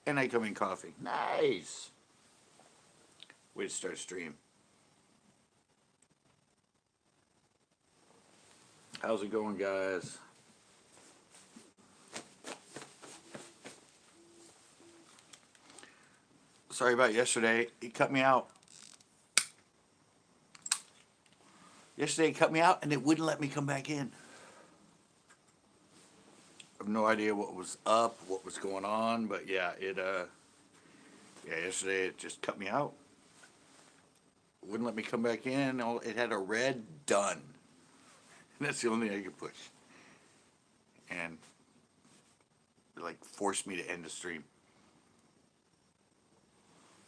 and I come in coughing. Nice. Way to start a stream. How's it going, guys? Sorry about yesterday. It cut me out. Yesterday it cut me out and it wouldn't let me come back in. I have no idea what was up, what was going on, but yeah, yesterday it just cut me out. It wouldn't let me come back in. It had a red done. And that's the only thing I could push. And it like forced me to end the stream.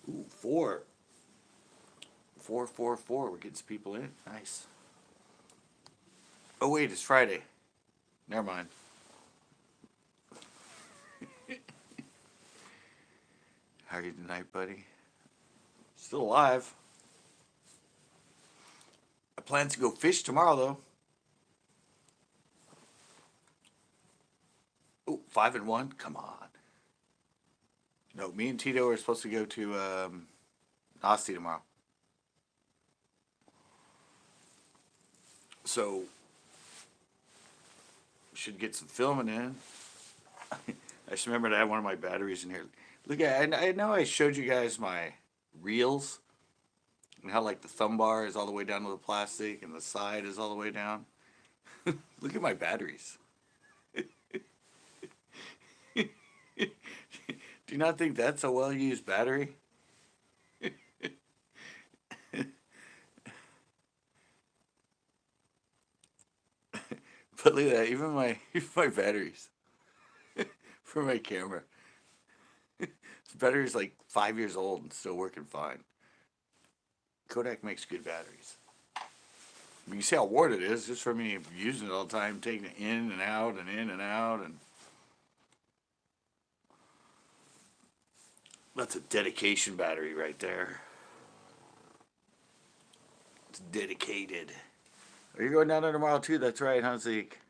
Ooh, 4. 4. We're getting some people in. Nice. Oh wait, it's Friday. Never mind. How are you tonight, buddy? Still alive. I plan to go fish tomorrow, though. Oh, 5-1? Come on. No, me and Tito are supposed to go to Asti tomorrow. So, should get some filming in. I just remembered I had one of my batteries in here. Look at, I know I showed you guys my reels and how like the thumb bar is all the way down to the plastic and the side is all the way down. Look at my batteries. Do you not think that's a well-used battery? But look at that, even my batteries for my camera. This battery's like 5 years old and still working fine. Kodak makes good batteries. You can see how worn it is just from me using it all the time, taking it in and out and in and out. And that's a dedication battery right there. It's dedicated. Are you going down there tomorrow too? That's right, huh, Zeke?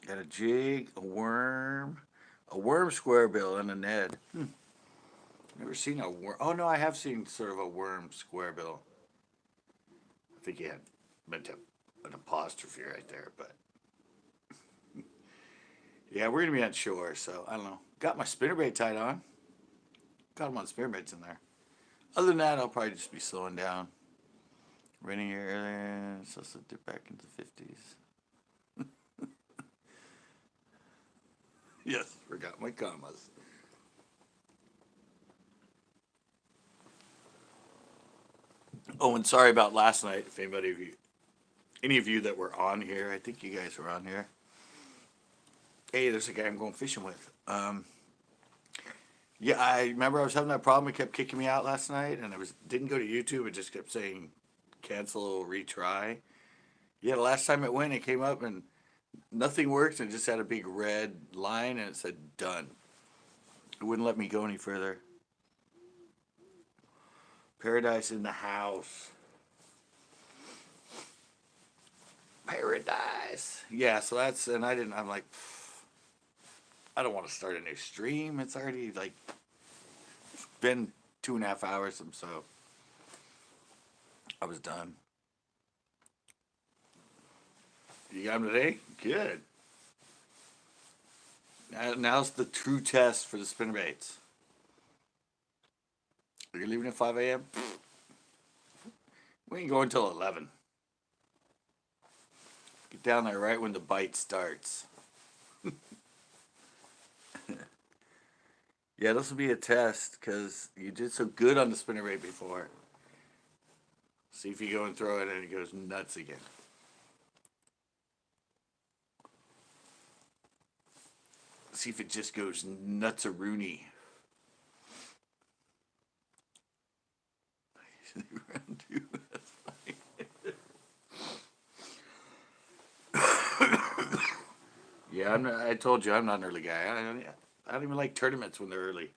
Got a jig, a worm square bill, and a Ned. Never seen a worm. Oh no, I have seen sort of a worm square bill. I think you had meant to an apostrophe right there, but yeah, we're gonna be on shore, so I don't know. Got my spinnerbait tied on. Got them on spinnerbaits in there. Other than that, I'll probably just be slowing down. Raining here earlier, so let's dip back into the 50s. Yes, forgot my commas. Oh, and sorry about last night. If any of you that were on here, I think you guys were on here. Hey, there's a guy I'm going fishing with. Yeah, I remember I was having that problem. It kept kicking me out last night, and didn't go to YouTube. It just kept saying cancel, retry. Yeah, the last time it went, it came up and nothing worked, and it just had a big red line, and it said done. It wouldn't let me go any further. Paradise in the house. Paradise. Yeah, so I'm like, I don't want to start a new stream. It's already like been 2.5 hours, so I was done. You got them today? Good. Now's the true test for the spinnerbaits. Are you leaving at 5 a.m.? We ain't going till 11. Get down there right when the bite starts. Yeah, this will be a test because you did so good on the spinnerbait before. See if you go and throw it and it goes nuts again. See if it just goes nuts-a-rooney. Round 2. Yeah, I told you I'm not an early guy. I don't even like tournaments when they're early.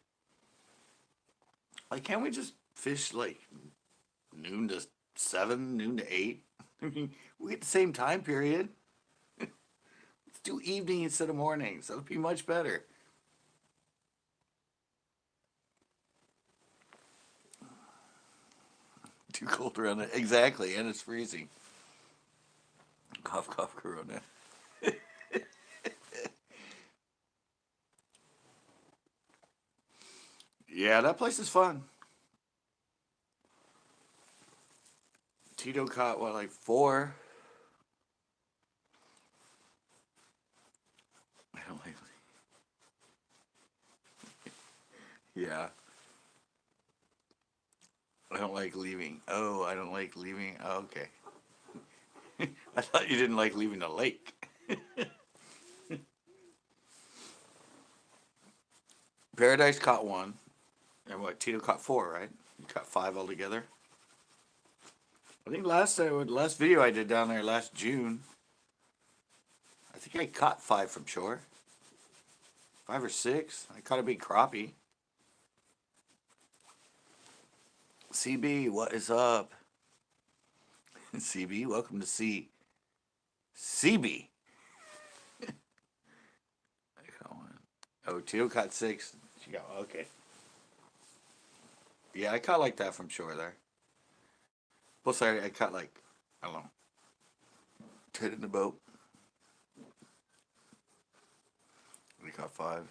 Like, can't we just fish like noon to 7, noon to 8? I mean, we get the same time period. What's Let's do evening instead of mornings. That'll be much better. Too cold around it. Exactly, and it's freezing. Cough, cough, Corona. Yeah, that place is fun. Tito caught what, like four? I don't like. Yeah, I don't like leaving. Oh, I don't like leaving. Oh, okay. I thought you didn't like leaving the lake. Paradise caught one, and what? Tito caught four, right? You caught five altogether. I think last video I did down there last June, I think I caught five from shore. Five or six. I caught a big crappie. CB, what is up? CB, welcome to CB. I caught one. Oh, Tito caught six. She got okay. Yeah, I caught like that from shore there. Plus, I caught like I don't know, 10 in the boat. We caught five.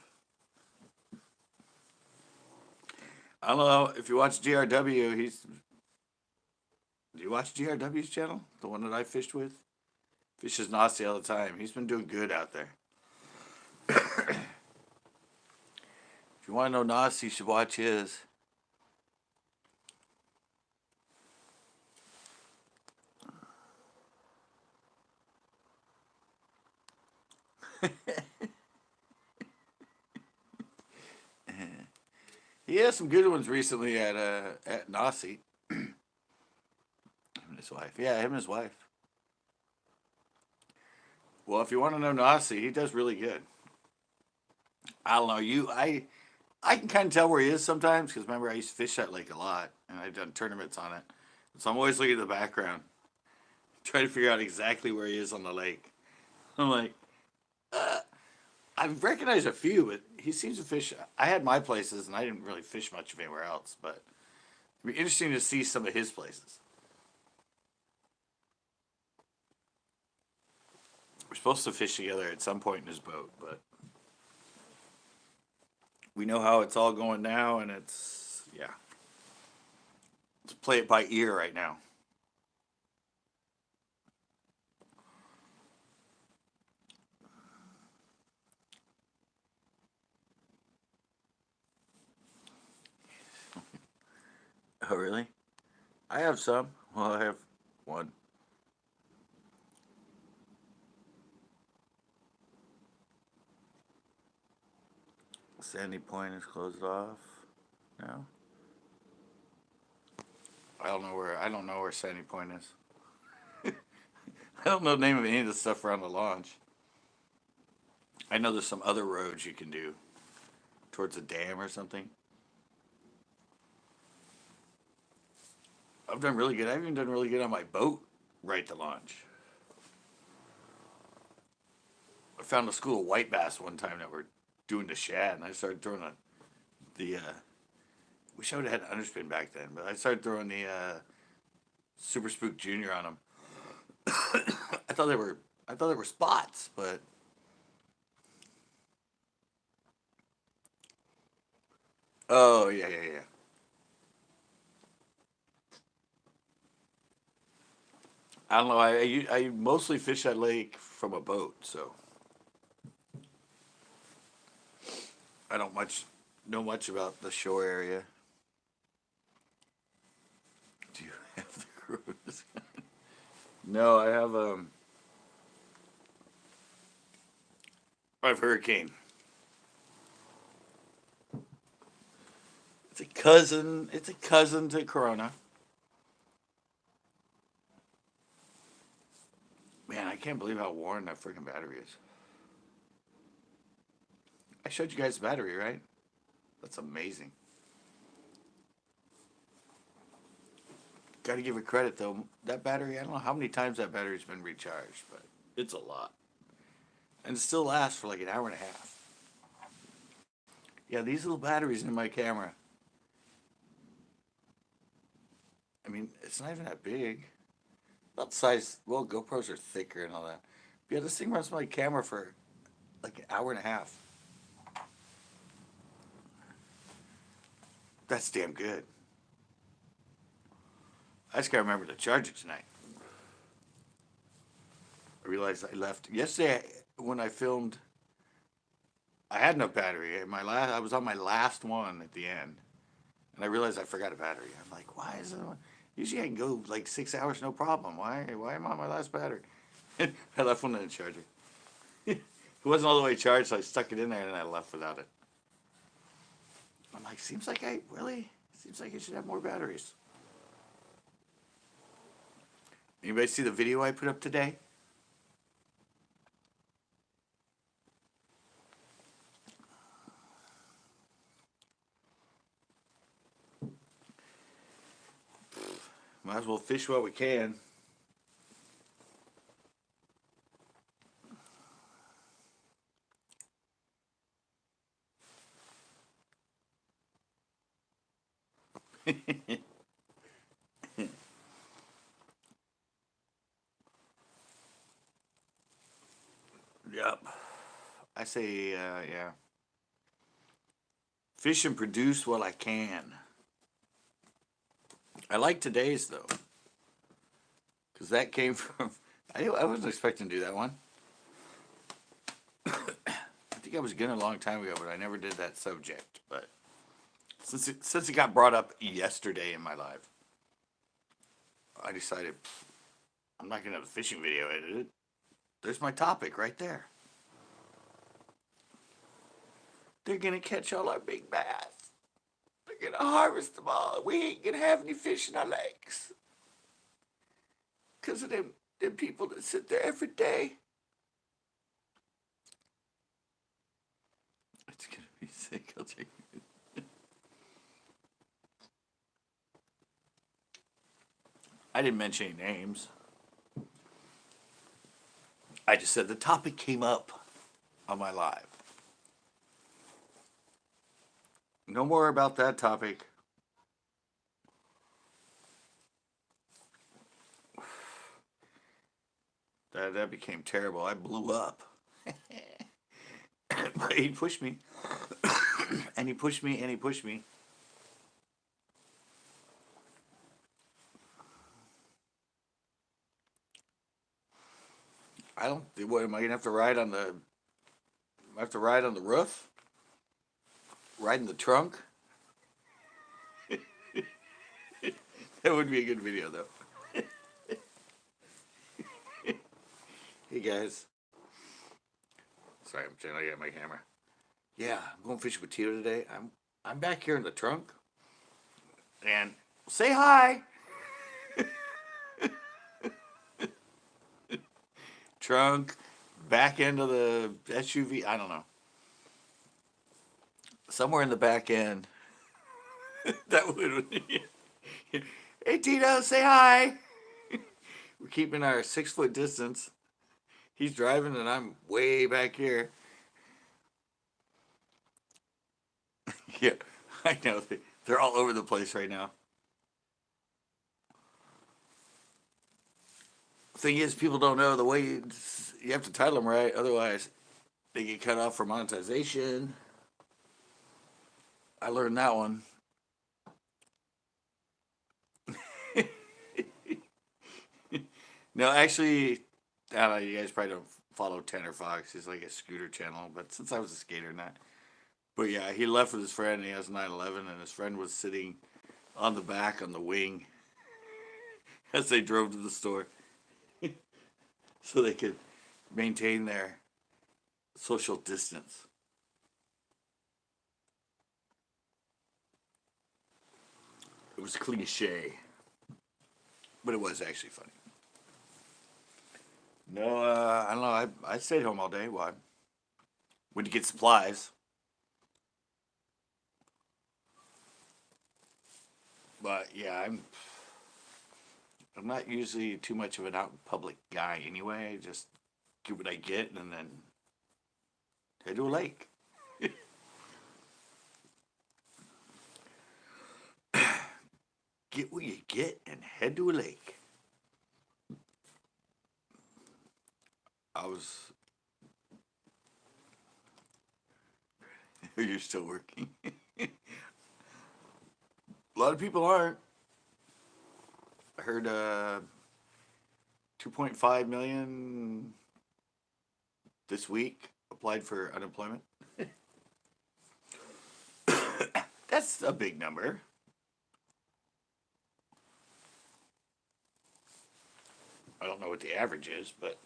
I don't know if you watch GRW. Do you watch GRW's channel? The one that I fished with. Fishes Nazi all the time. He's been doing good out there. If you want to know Nazi, you should watch his. He has some good ones recently at Nazi. Him and his wife. Yeah, him and his wife. Well, if you want to know Nazi, he does really good. I don't know I can kind of tell where he is sometimes because remember I used to fish that lake a lot and I've done tournaments on it, so I'm always looking at the background, trying to figure out exactly where he is on the lake. I'm like, I've recognized a few, but he seems to fish. I had my places and I didn't really fish much of anywhere else, but it'd be interesting to see some of his places. We're supposed to fish together at some point in his boat, but we know how it's all going now, and it's yeah. Let's play it by ear right now. Oh really? I have some. Well, I have one. Sandy Point is closed off now. I don't know where Sandy Point is. I don't know the name of any of the stuff around the launch. I know there's some other roads you can do towards a dam or something. I've done really good. I've even done really good on my boat right to launch. I found a school of white bass one time that were doing the shad, and I started throwing the wish I would have had an underspin back then, but I started throwing the Super Spook Junior on them. I thought they were spots, but oh yeah, yeah, yeah. I don't know. I mostly fish that lake from a boat, so I don't much know much about the shore area. Do you have the cruise? No, I have Hurricane. It's a cousin. It's a cousin to Corona. Man, I can't believe how worn that freaking battery is. I showed you guys the battery, right? That's amazing. Got to give it credit though. That battery, I don't know how many times that battery's been recharged, but it's a lot. and it still lasts for like an hour and a half. Yeah, these little batteries in my camera. I mean, it's not even that big. About the size. Well, GoPros are thicker and all that. But yeah, this thing runs my camera for like an hour and a half. That's damn good. I just gotta remember to charge it tonight. I realized I left yesterday when I filmed. I had no battery. I was on my last one at the end, and I realized I forgot a battery. I'm like, why is it? Usually I can go like 6 hours, no problem. Why am I on my last battery? I left one in the charger. It wasn't all the way charged, so I stuck it in there and then I left without it. I'm like, seems like I should have more batteries. Anybody see the video I put up today? Might as well fish while we can. Yep. I say, yeah. Fish and produce what I can. I like today's though, because that came from. I wasn't expecting to do that one. I think I was gonna a long time ago, but I never did that subject. But since it got brought up yesterday in my life, I decided I'm not gonna have a fishing video edited. There's my topic right there. They're gonna catch all our big bass. They're gonna harvest them all. We ain't gonna have any fish in our lakes. Because of them people that sit there every day. It's gonna be sick, I'll tell you. I didn't mention any names. I just said the topic came up on my live. No more about that topic. That became terrible. I blew up. But he pushed me. And he pushed me and he pushed me. What am I gonna have to ride on the I have to ride on the roof? Ride in the trunk? That would be a good video though. Hey guys. Sorry, I'm trying to get my camera. Yeah, I'm going fishing with Tito today. I'm back here in the trunk. And say hi. Trunk, back end of the SUV. I don't know. Somewhere in the back end. That would. Hey Tito, say hi. We're keeping our 6 foot distance. He's driving and I'm way back here. Yeah, I know. They're all over the place right now. Thing is, people don't know the way you have to title them right. Otherwise, they get cut off for monetization. I learned that one. No, actually, I don't know, you guys probably don't follow Tanner Fox. He's like a scooter channel, but since I was a skater, not. But yeah, he left with his friend. And he has 911, and his friend was sitting on the back on the wing as they drove to the store, so they could maintain their social distance. It was cliche, but it was actually funny. No, I don't know. I stayed home all day. Why? When you get supplies. But yeah, I'm not usually too much of an out in public guy anyway. I just get what I get and then Head to a lake. Get what you get and head to a lake. I was. You're still working. A lot of people aren't. I heard 2.5 million this week applied for unemployment. That's a big number. I don't know what the average is, but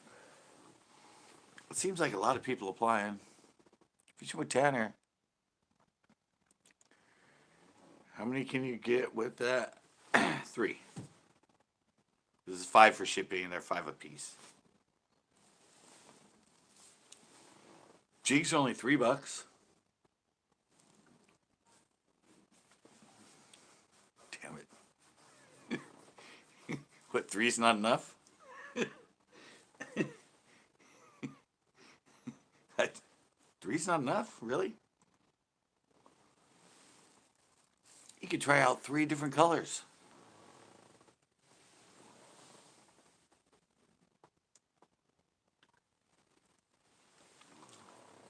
it seems like a lot of people applying. If you should with Tanner, how many can you get with that? 3. This is 5 for shipping, and they're 5 apiece. Jigs are only $3. Damn it. What, 3's not enough? 3's not enough? Really? You could try out 3 different colors.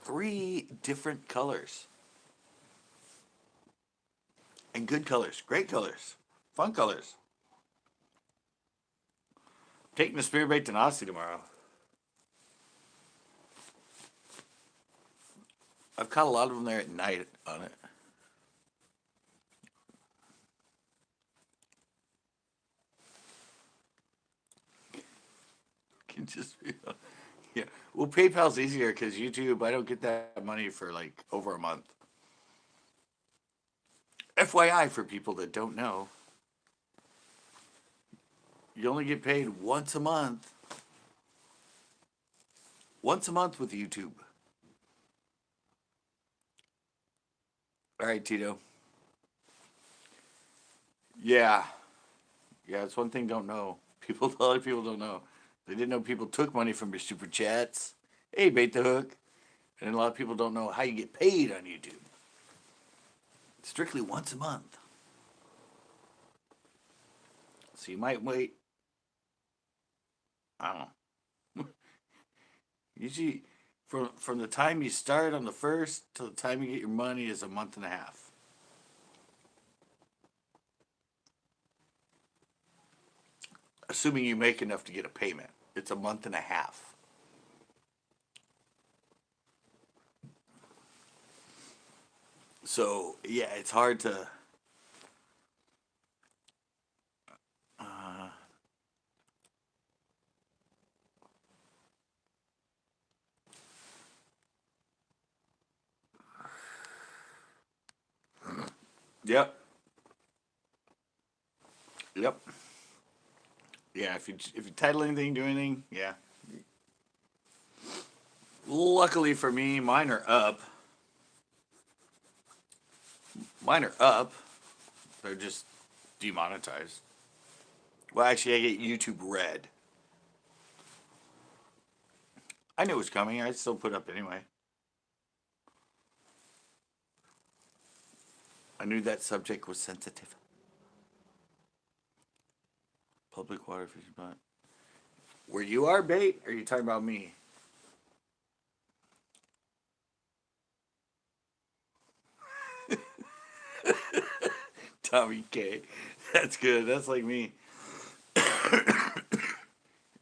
Three different colors. And good colors. Great colors. Fun colors. Taking the spinnerbait to Nazi tomorrow. I've caught a lot of them there at night on it. Can just be, yeah. Well, PayPal's easier because YouTube, I don't get that money for like over a month. FYI for people that don't know, you only get paid once a month. Once a month with YouTube. All right, Tito. Yeah. Yeah, it's one thing don't know. People, a lot of people don't know. They didn't know people took money from your super chats. Hey, bait the hook. And a lot of people don't know how you get paid on YouTube. Strictly once a month. So you might wait. I don't know. Usually, from the time you start on the 1st to the time you get your money is a month and a half. Assuming you make enough to get a payment. It's a month and a half. So, yeah, it's hard to... Yep. Yep. Yeah, if you title anything, do anything, yeah. Luckily for me, mine are up. Mine are up. They're just demonetized. Well, actually, I get YouTube Red. I knew it was coming. I still put up anyway. I knew that subject was sensitive. Public water fishing spot. Where you are, bait? Or are you talking about me? Tommy K. That's good. That's like me.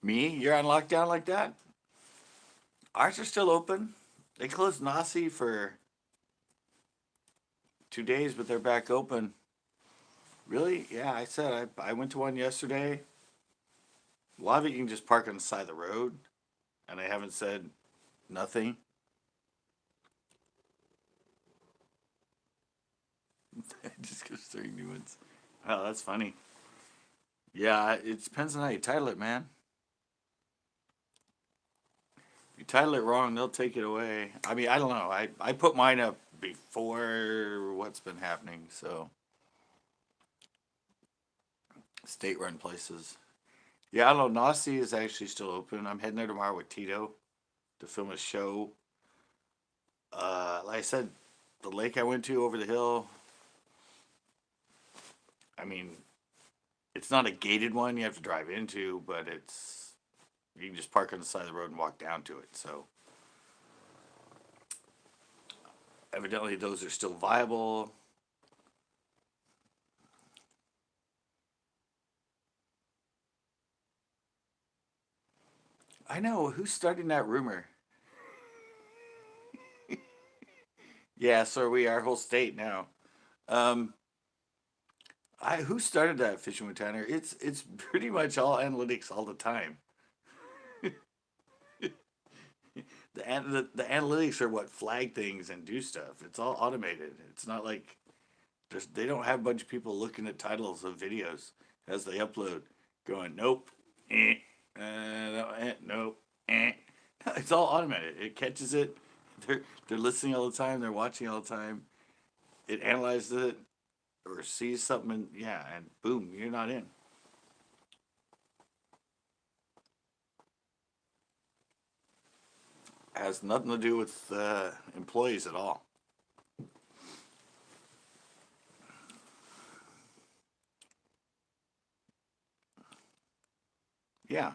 Me? You're on lockdown like that? Ours are still open. They closed Nasi for 2 days, but they're back open. Really? Yeah, I said I went to one yesterday. A lot of it you can just park on the side of the road, and they haven't said nothing. Just go starting new ones. Oh, that's funny. Yeah, it depends on how you title it, man. If you title it wrong, they'll take it away. I mean, I don't know. I put mine up before what's been happening, so state-run places. Yeah, I don't know. Nasi is actually still open. I'm heading there tomorrow with Tito to film a show. like I said, the lake I went to over the hill, I mean, it's not a gated one you have to drive into, but you can just park on the side of the road and walk down to it. So evidently those are still viable. I know who's starting that rumor. Yeah, so are we, our whole state now. Um, who started that fishing with Tanner? It's pretty much all analytics all the time. The analytics are what flag things and do stuff. It's all automated. It's not like they don't have a bunch of people looking at titles of videos as they upload, going nope, nope, eh. It's all automated. It catches it. They're listening all the time. They're watching all the time. It analyzes it or sees something, and yeah, and boom, you're not in. Has nothing to do with employees at all. Yeah,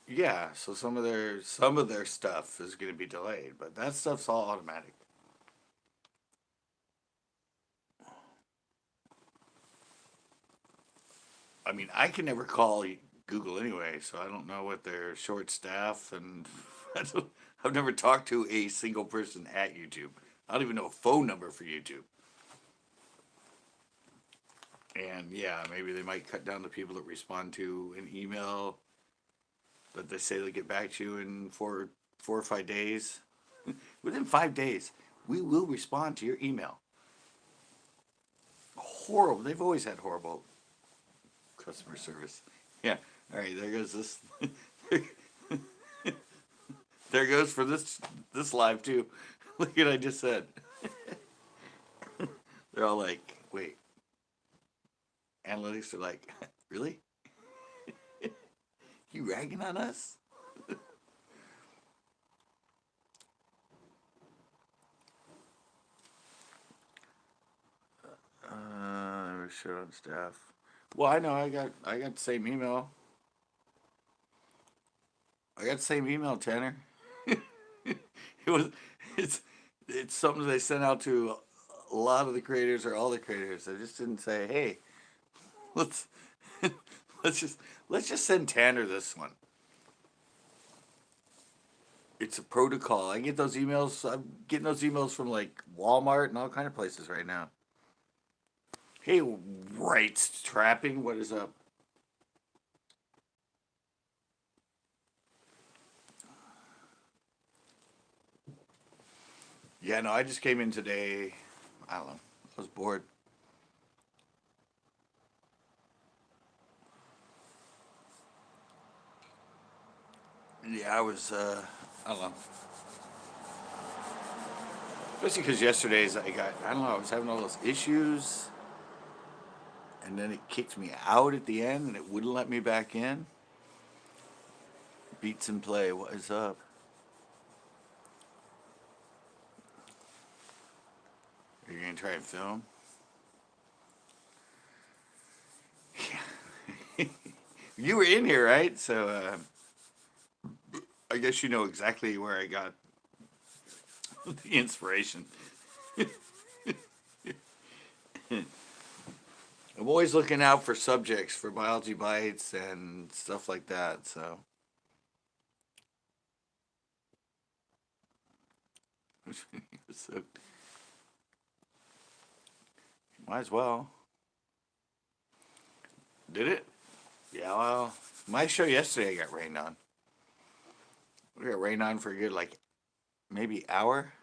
yeah. So some of their stuff is going to be delayed, but that stuff's all automatic. I mean, I can never call Google anyway, so I don't know what their short staff and I've never talked to a single person at YouTube. I don't even know a phone number for YouTube. And yeah, maybe they might cut down the people that respond to an email that they say they'll get back to you in 4 or 5 days. Within 5 days, we will respond to your email. Horrible. They've always had horrible customer service. Yeah. All right. There goes this. There goes for this live too. Look at what I just said. They're all like, wait. Analytics are like, really? You ragging on us? We're short on staff. Well, I know I got the same email. I got the same email, Tanner. It was it's it's something they sent out to a lot of the creators or all the creators. They just didn't say, "Hey, let's let's just let's just send Tanner this one." It's a protocol. I get those emails. I'm getting those emails from like Walmart and all kind of places right now. Hey, rights trapping. What is up? Yeah, no, I just came in today. I don't know. I was bored. Yeah, I was. I don't know. Especially because yesterday's I got. I don't know. I was having all those issues, and then it kicked me out at the end, and it wouldn't let me back in. Beats and play. What is up? Are you gonna try and film? You were in here, right? So I guess you know exactly where I got the inspiration. I'm always looking out for subjects for biology bites and stuff like that. So so might as well. Did it? Yeah. Well, my show yesterday I got rained on. We got rained on for a good like maybe hour.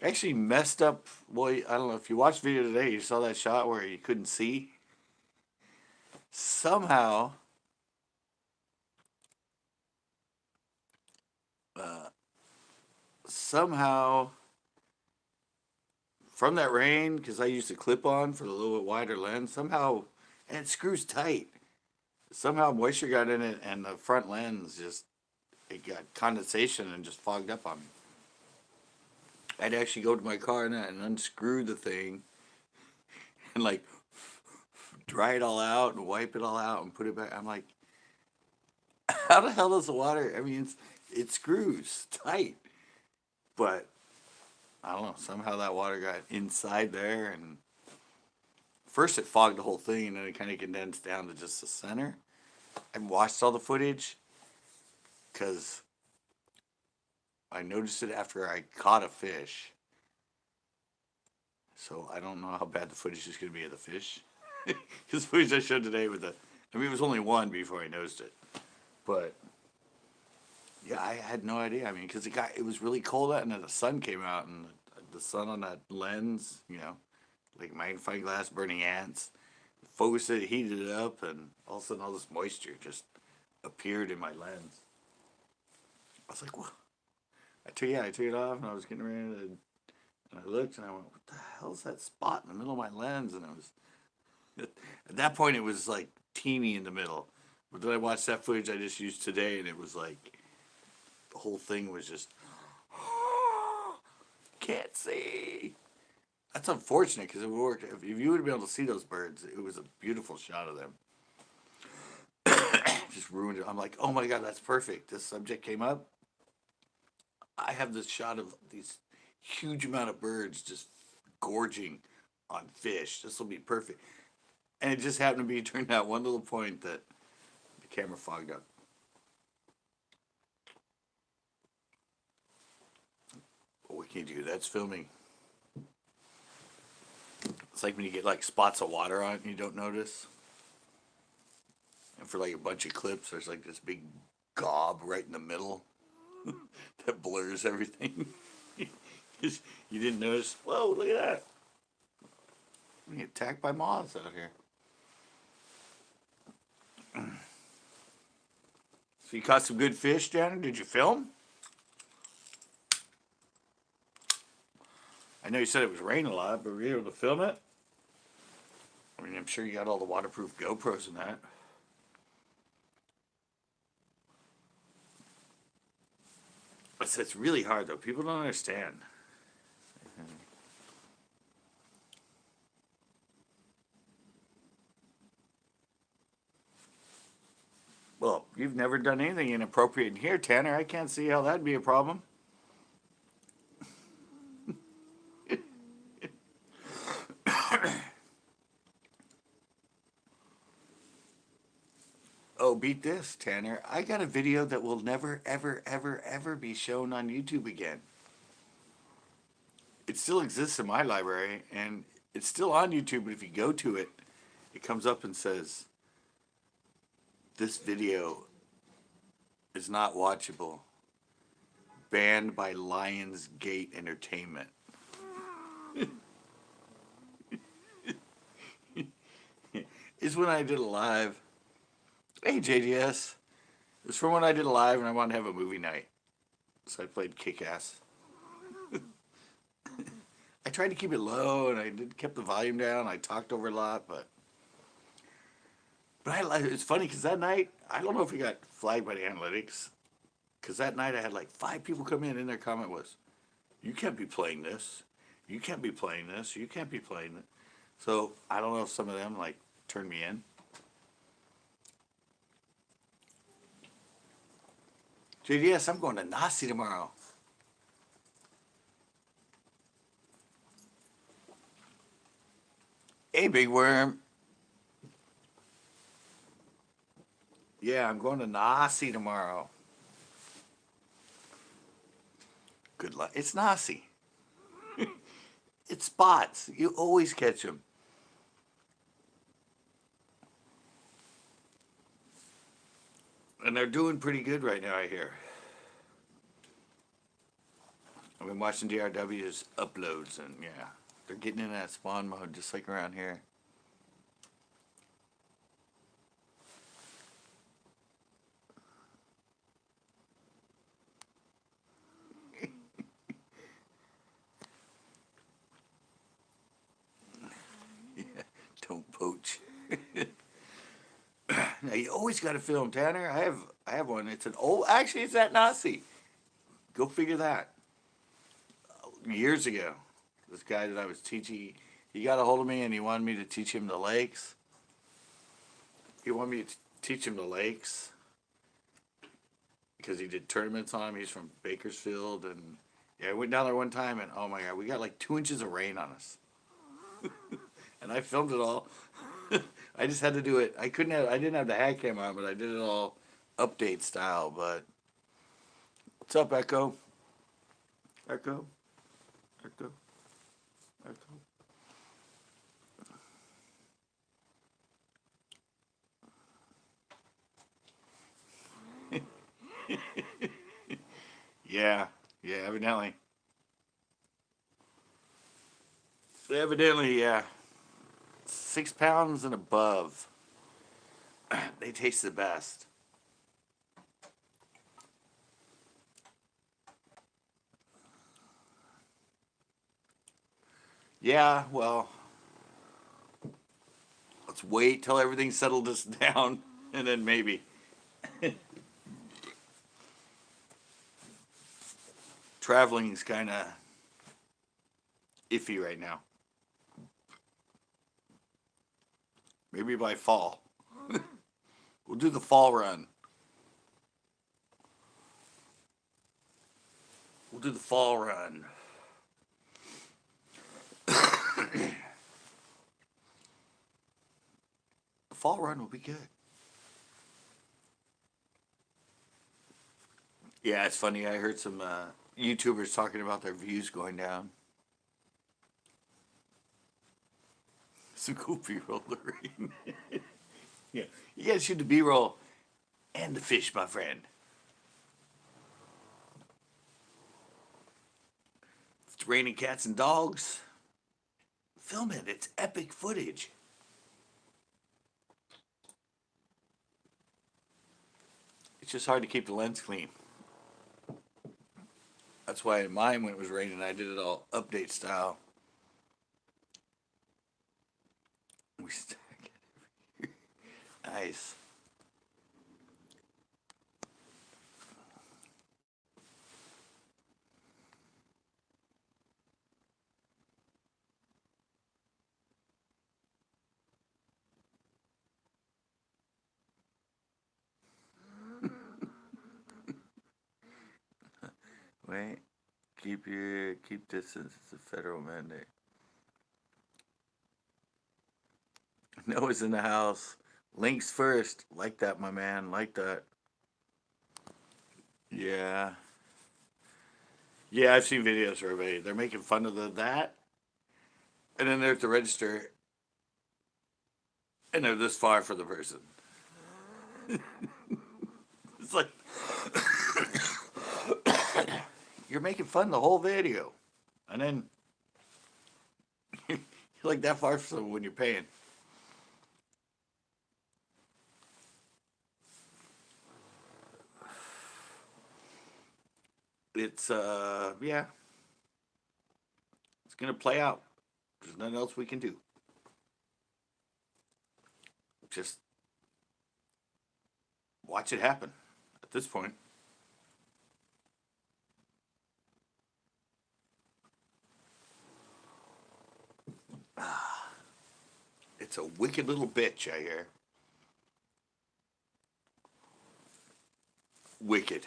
Actually messed up. Well, I don't know if you watched the video today. You saw that shot where you couldn't see. Somehow, uh, somehow, from that rain, because I used a clip on for the little bit wider lens. Somehow, and it screws tight. Somehow moisture got in it, and the front lens just it got condensation and just fogged up on me. I'd actually go to my car and unscrew the thing and like dry it all out and wipe it all out and put it back. I'm like, how the hell does the water? I mean, it screws tight, but I don't know. Somehow that water got inside there, and first it fogged the whole thing, and then it kind of condensed down to just the center. I watched all the footage because I noticed it after I caught a fish. So I don't know how bad the footage is going to be of the fish. Because the footage I showed today with I mean, it was only one before I noticed it. But yeah, I had no idea. I mean, because it was really cold out, and then the sun came out, and the sun on that lens, like magnifying glass burning ants, focused it, heated it up, and all of a sudden all this moisture just appeared in my lens. I was like, what? I took it off, and I was getting ready to, and I looked, and I went, what the hell's that spot in the middle of my lens? And at that point, it was like teeny in the middle. But then I watched that footage I just used today, and it was like the whole thing was just can't see. That's unfortunate because it worked. If you would have been able to see those birds, it was a beautiful shot of them. Just ruined it. I'm like, oh my god, that's perfect. This subject came up. I have this shot of these huge amount of birds just gorging on fish. This will be perfect. And it just happened to be during that one little point that the camera fogged up. But what can you do? That's filming. It's like when you get like spots of water on it and you don't notice. And for like a bunch of clips, there's like this big gob right in the middle that blurs everything. You didn't notice. Whoa, look at that. We get attacked by moths out here. So you caught some good fish, Janet? Did you film? I know you said it was raining a lot, but were you able to film it? I mean, I'm sure you got all the waterproof GoPros in that. It's really hard, though. People don't understand. Well, you've never done anything inappropriate in here, Tanner. I can't see how that'd be a problem. Oh, beat this, Tanner. I got a video that will never, ever, ever, ever be shown on YouTube again. It still exists in my library, and it's still on YouTube, but if you go to it, it comes up and says, this video is not watchable. Banned by Lionsgate Entertainment. It's when I did a live. Hey, JDS. It was from when I did a live and I wanted to have a movie night. So I played Kick-Ass. I tried to keep it low and I kept the volume down. I talked over a lot, but it's funny because that night, I don't know if we got flagged by the analytics, because that night I had like 5 people come in and their comment was, you can't be playing this. You can't be playing this. You can't be playing it. So I don't know if some of them like turned me in. JDS, I'm going to Nasi tomorrow. Hey, Big Worm. Yeah, I'm going to Nasi tomorrow. Good luck. It's Nasi. It's spots. You always catch them. And they're doing pretty good right now, I hear. I've been watching DRW's uploads, and yeah, they're getting in that spawn mode just like around here. Yeah, don't poach. Now you always got to film, Tanner. I have one. It's an old. Actually, it's that Nazi. Go figure that. Years ago, this guy that I was teaching, he got a hold of me and he wanted me to teach him the lakes. He wanted me to teach him the lakes because he did tournaments on them. He's from Bakersfield, and yeah, I went down there one time and oh my god, we got like 2 inches of rain on us, and I filmed it all. I just had to do it. I didn't have the hat cam on, but I did it all update style. But what's up, Echo? Echo? Echo? Echo? Yeah, yeah, evidently. Evidently, yeah. 6 pounds and above, they taste the best. Yeah, well, let's wait till everything settled us down, and then maybe. Traveling is kind of iffy right now. Maybe by fall. We'll do the fall run. We'll do the fall run. The fall run will be good. Yeah, it's funny. I heard some YouTubers talking about their views going down. Some cool B-roll to rain. Yeah, you gotta shoot the B-roll and the fish, my friend. If it's raining cats and dogs, film it. It's epic footage. It's just hard to keep the lens clean. That's why in mine, when it was raining, I did it all update style. We stack it. Nice. Wait. Keep distance. It's a federal mandate. Noah's in the house. Links first. Like that, my man. Like that. Yeah. Yeah, I've seen videos where they're making fun of that, and then they're at the register, and they're this far for the person. It's like you're making fun the whole video, and then you're like that far for someone when you're paying. It's yeah, it's gonna play out. There's nothing else we can do. Just watch it happen. At this point, it's a wicked little bitch, I hear. Wicked.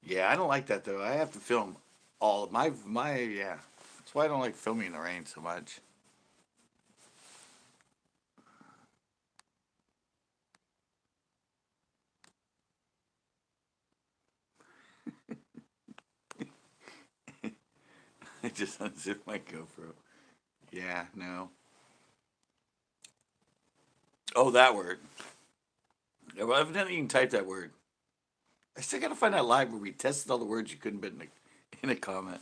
Yeah, I don't like that though. I have to film all of my yeah. That's why I don't like filming in the rain so much. I just unzipped my GoPro. Yeah, no. Oh, that word. Yeah, well, evidently you can type that word. I still gotta find that live where we tested all the words you couldn't put in a comment.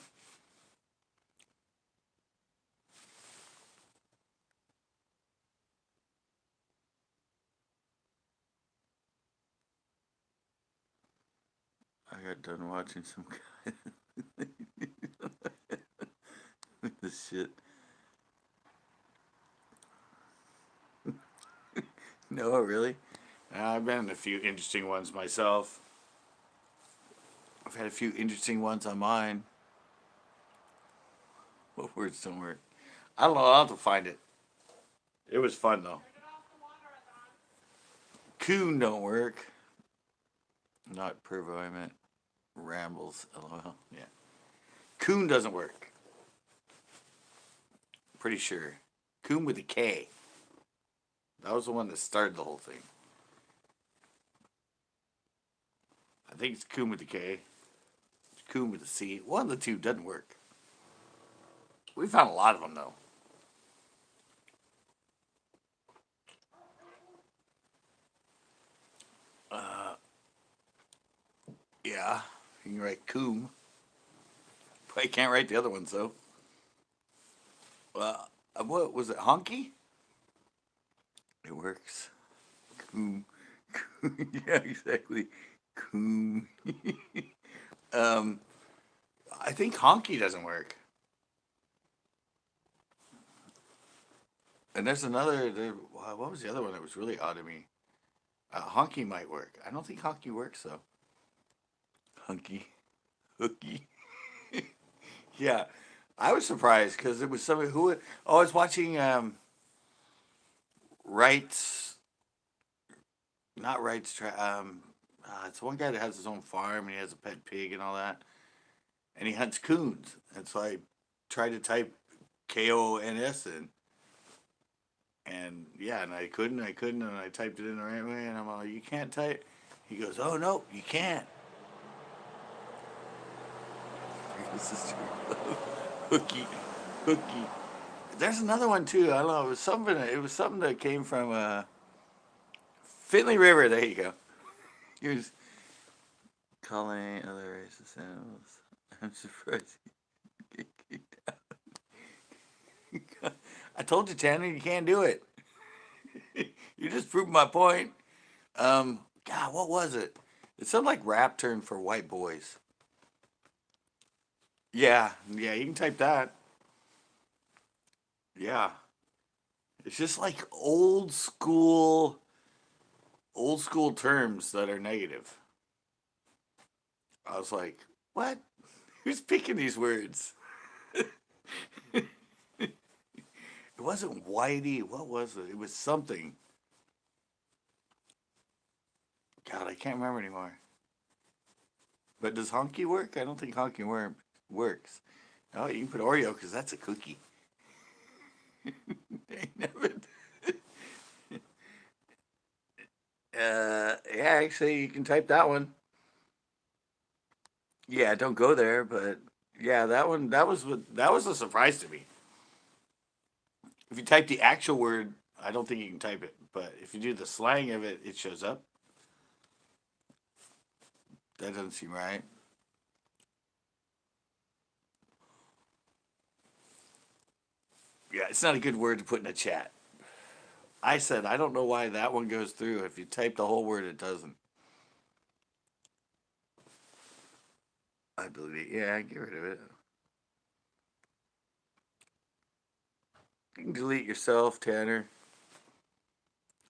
I I got done watching some guy with this shit. No, really? I've been in a few interesting ones myself. I've had a few interesting ones on mine. What words don't work? I don't know. I'll have to find it. It was fun though. Coon don't work. Not pervo, I meant rambles. LOL. Yeah. Coon doesn't work. Pretty sure. Coon with a K. That was the one that started the whole thing. I think it's Coon with a K. It's Coon with a C. One of the two doesn't work. We found a lot of them though. Uh, yeah. You can write Coom. But I can't write the other ones though. What was it? Honky? It works. Coom. Coom. Yeah, exactly. Coom. um, I think honky doesn't work. And there's another. What was the other one that was really odd to me? Honky might work. I don't think honky works though. Hunky, hooky. Yeah, I was surprised because it was somebody who. Oh, I was watching Wright's, not Wright's. It's one guy that has his own farm and he has a pet pig and all that, and he hunts coons. And so I tried to type KONS in, and yeah, and I couldn't, and I typed it in the right way, and I'm all, you can't type. He goes, oh no, you can't. This is true. Hooky, hooky. There's another one too. I don't know. It was something. It was something that came from Finley River. There you go. He was calling other racist animals. I'm surprised he get kicked out. I told you, Tanner, you can't do it. You just proved my point. God, what was it? It's some like rap term for white boys. Yeah, yeah, you can type that. Yeah, it's just like old school terms that are negative. I was like, what? Who's picking these words? It wasn't whitey. What was it? It was something. God, I can't remember anymore. But does honky work? I don't think honky works. Oh, you can put Oreo because that's a cookie. Never. Yeah, actually, you can type that one. Yeah, don't go there, but yeah, that one. That was a surprise to me. If you type the actual word, I don't think you can type it. But if you do the slang of it, it shows up. That doesn't seem right. Yeah, it's not a good word to put in a chat. I said I don't know why that one goes through. If you type the whole word, it doesn't. I believe it. Yeah, get rid of it. You can delete yourself, Tanner.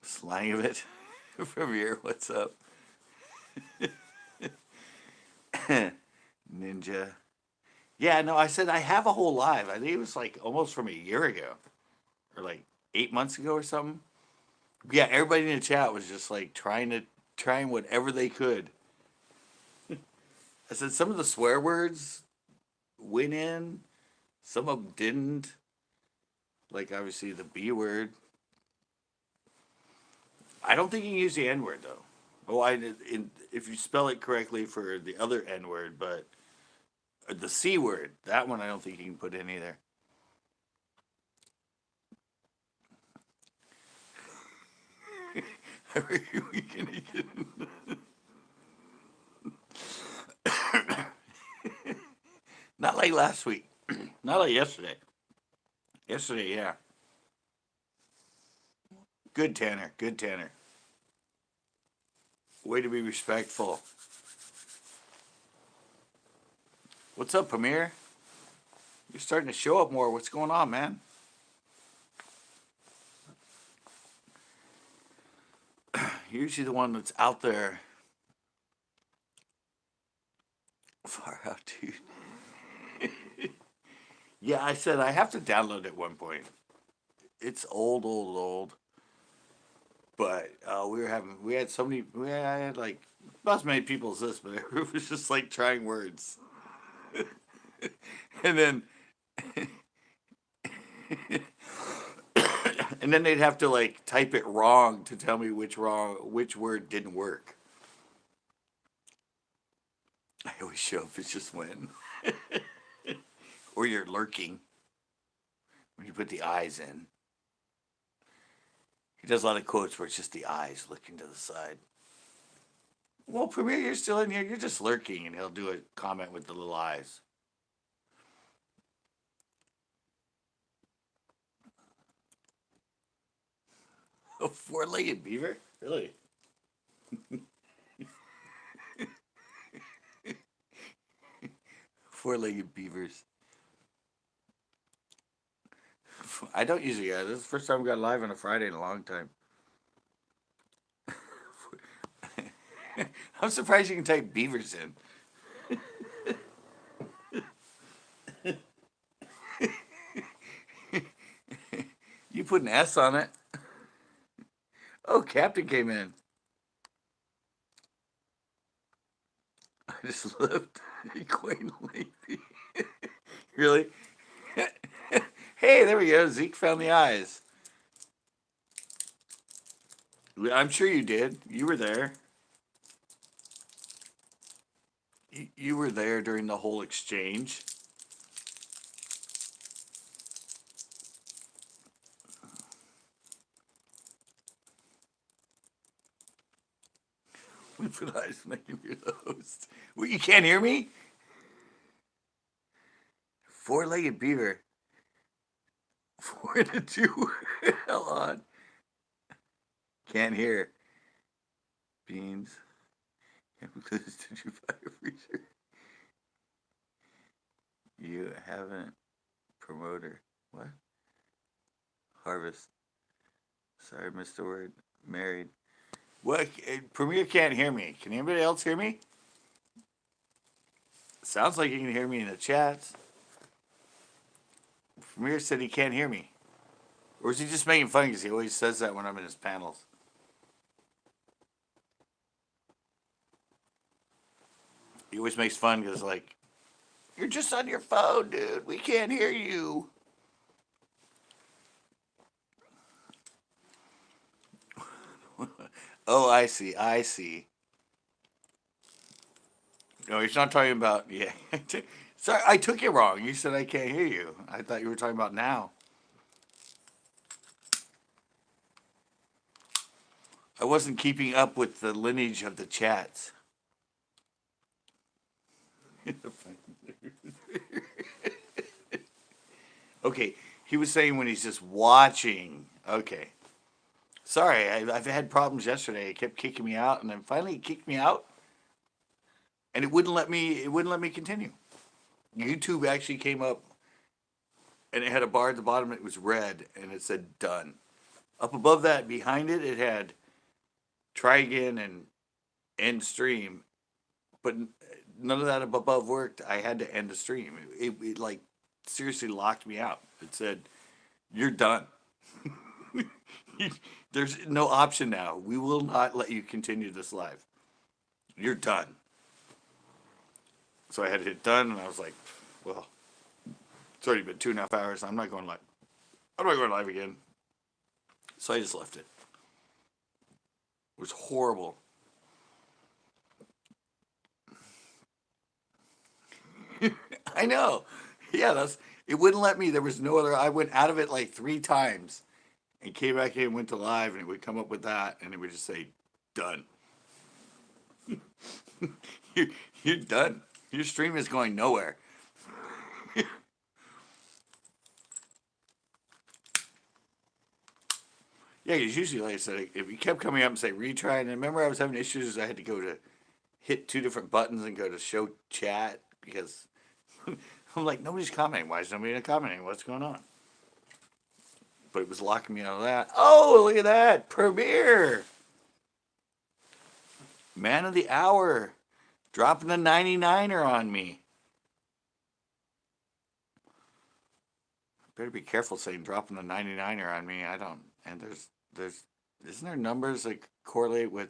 Slang of it from here. What's up? Ninja. Yeah, no, I said I have a whole live. I think it was like almost from a year ago or like 8 months ago or something. Yeah, everybody in the chat was just like trying whatever they could. I said some of the swear words went in, some of them didn't. Like obviously the B word. I don't think you can use the N word though. Oh, if you spell it correctly for the other N word, but the C word, that one I don't think you can put in either. Not like last week. Not like yesterday. Yesterday, yeah. Good Tanner. Good Tanner. Way to be respectful. What's up, Premier? You're starting to show up more. What's going on, man? You're usually the one that's out there. Far out, dude. Yeah, I said I have to download it at one point. It's old. But we had so many, we had like not as many people as this, but it was just like trying words. And then, and then they'd have to like type it wrong to tell me which word didn't work. I always show up, it's just when. Or you're lurking when you put the eyes in. He does a lot of quotes where it's just the eyes looking to the side. Well, Premier, you're still in here. You're just lurking, and he'll do a comment with the little eyes. A four-legged beaver? Really? Four-legged beavers. I don't usually get it. This is the first time we got live on a Friday in a long time. I'm surprised you can type beavers in. You put an S on it. Oh, Captain came in. I just left. Quite lengthy. Really? Hey, there we go. Zeke found the eyes. I'm sure you did. You were there. You were there during the whole exchange. We put eyes making you the host. Well, you can't hear me? Four-legged beaver. 4 to 2. Hell on. Can't hear. Beans. Did you buy a freezer? You haven't. Promoter. What? Harvest. Sorry, I missed the word. Married. What? Premier can't hear me. Can anybody else hear me? Sounds like you can hear me in the chats. Premier said he can't hear me. Or is he just making fun because he always says that when I'm in his panels? He always makes fun because, like, you're just on your phone, dude. We can't hear you. Oh, I see. No, he's not talking about, yeah. Sorry, I took it wrong. You said I can't hear you. I thought you were talking about now. I wasn't keeping up with the lineage of the chats. Okay, he was saying when he's just watching. Okay. Sorry, I've had problems yesterday. It kept kicking me out, and then finally it kicked me out, and it wouldn't let me continue. YouTube actually came up, and it had a bar at the bottom. It was red, and it said done. Up above that, behind it, it had try again and end stream, but none of that up above worked. I had to end the stream. It like seriously locked me out. It said, "You're done." There's no option now. We will not let you continue this live. You're done. So I had to hit done, and I was like, well, it's already been 2.5 hours. I'm not going live. I'm not going live again. So I just left it. It was horrible. I know. Yeah, it wouldn't let me. There was no other. I went out of it like 3 times and came back in, went to live, and it would come up with that, and it would just say, done. You're done. Your stream is going nowhere. Yeah, because usually, like I said, if you kept coming up and say retry, and remember I was having issues, I had to go to hit 2 different buttons and go to show chat because I'm like, nobody's commenting. Why is nobody commenting? What's going on? But it was locking me out of that. Oh, look at that. Premiere. Man of the hour. Dropping the 99er on me. Better be careful saying dropping the 99er on me. I don't. And isn't there numbers that correlate with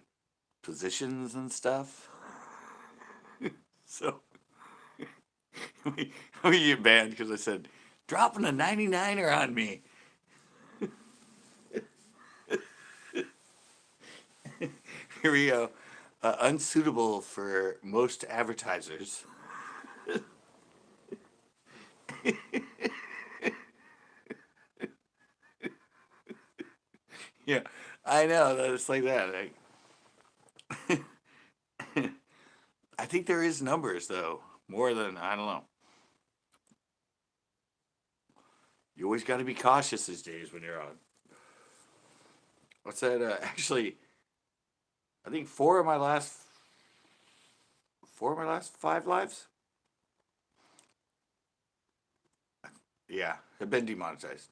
positions and stuff? So we get banned because I said dropping a 99er on me. Here we go. Unsuitable for most advertisers. Yeah, I know. It's like that. I think there is numbers though, more than I don't know. You always got to be cautious these days when you're on. What's that? Actually, I think four of my last five lives. Yeah, have been demonetized.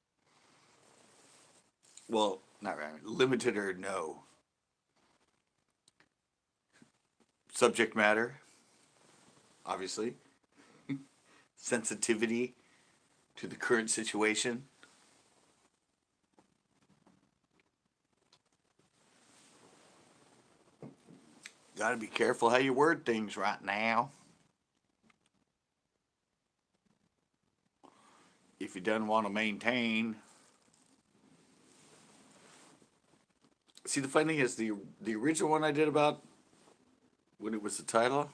Well, not right. Limited or no. Subject matter, obviously. Sensitivity to the current situation. Got to be careful how you word things right now. If you don't want to maintain. See, the funny thing is the original one I did about when it was the title.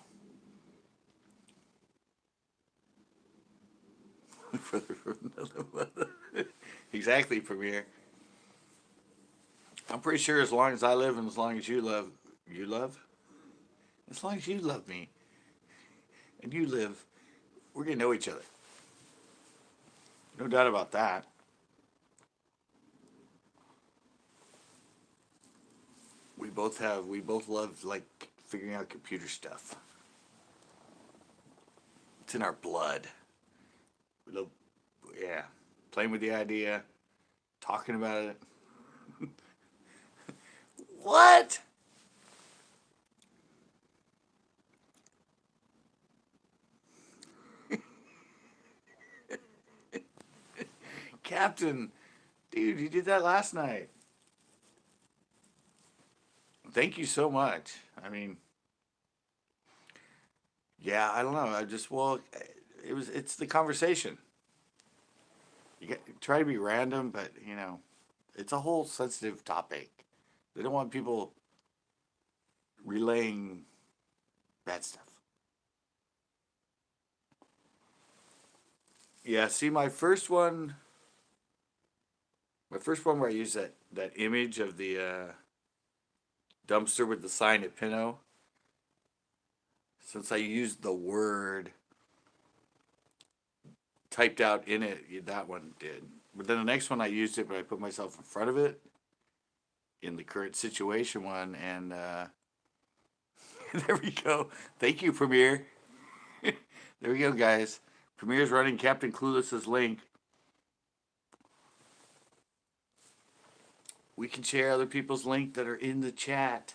Exactly, Premiere. I'm pretty sure as long as I live and as long as you love, as long as you love me and you live, we're gonna know each other. No doubt about that. We both love like figuring out computer stuff. It's in our blood. We love, yeah, playing with the idea, talking about it. What? Captain, dude, you did that last night. Thank you so much. I mean, yeah, I don't know. It's the conversation. Try to be random, but it's a whole sensitive topic. They don't want people relaying bad stuff. Yeah, see my first one where I used that image of the dumpster with the sign at Pinot. Since I used the word typed out in it, that one did. But then the next one I used it, but I put myself in front of it in the current situation one, and there we go. Thank you, Premiere. There we go, guys. Premiere's running Captain Clueless's link. We can share other people's link that are in the chat.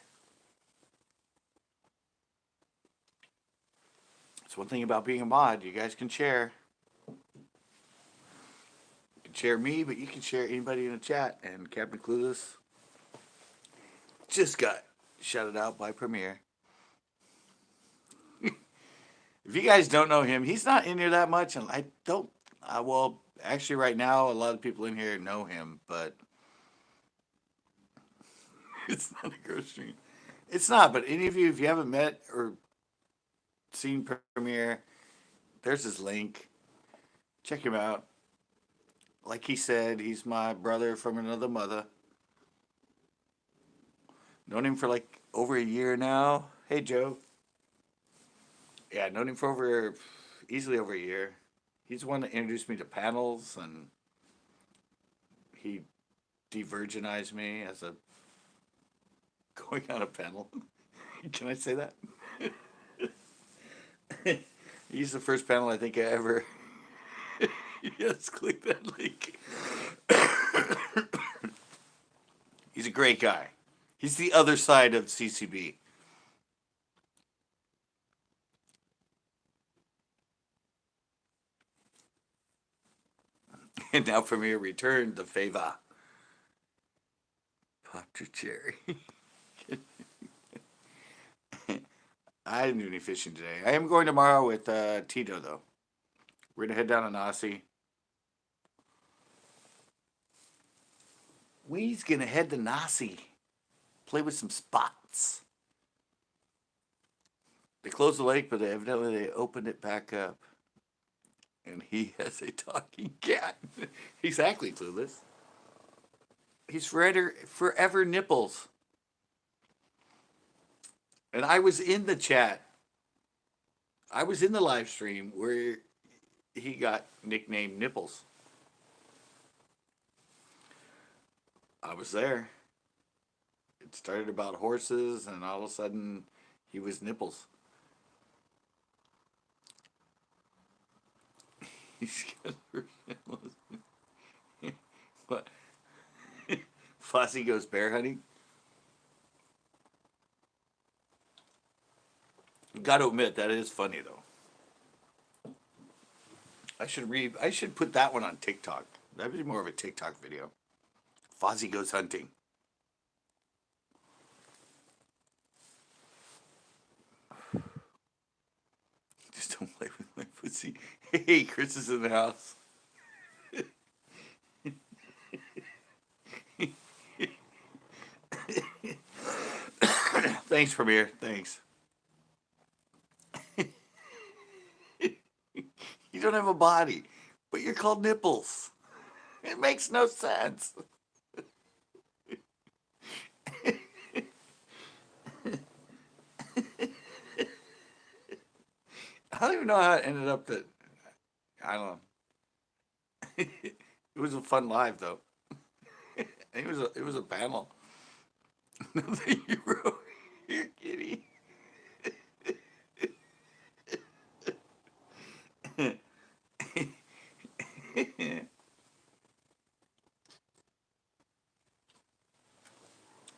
It's one thing about being a mod. You guys can share. You can share me, but you can share anybody in the chat. And Captain Clueless just got shouted out by Premiere. If you guys don't know him, he's not in here that much, and I don't. Well, actually, right now, a lot of people in here know him, but it's not a grocery. It's not. But any of you, if you haven't met or seen Premiere, there's his link. Check him out. Like he said, he's my brother from another mother. Known him for like over a year now. Hey, Joe. Yeah, I've known him for easily over a year. He's the one that introduced me to panels, and he de-virginized me as a going on a panel. Can I say that? He's the first panel I think I ever. Yes, click that link. He's a great guy. He's the other side of CCB. And now from here, return the favor. Popped your cherry. I didn't do any fishing today. I am going tomorrow with Tito, though. We're going to head down to Nasi. We's going to head to Nasi. Play with some spots. They closed the lake, but evidently they opened it back up. And he has a talking cat. Exactly, clueless. He's forever nipples. And I was in the chat. I was in the live stream where he got nicknamed Nipples. I was there. It started about horses, and all of a sudden, he was Nipples. He's got what? Flossie goes bear hunting. Got to admit that is funny though. I should put that one on TikTok. That'd be more of a TikTok video. Fozzie goes hunting. Just don't play with my pussy. Hey, Chris is in the house. Thanks, Premier. Thanks. You don't have a body, but you're called Nipples. It makes no sense. I don't even know how it ended up that. I don't know. It was a fun live though. It was a panel. Nothing you wrote here, kitty.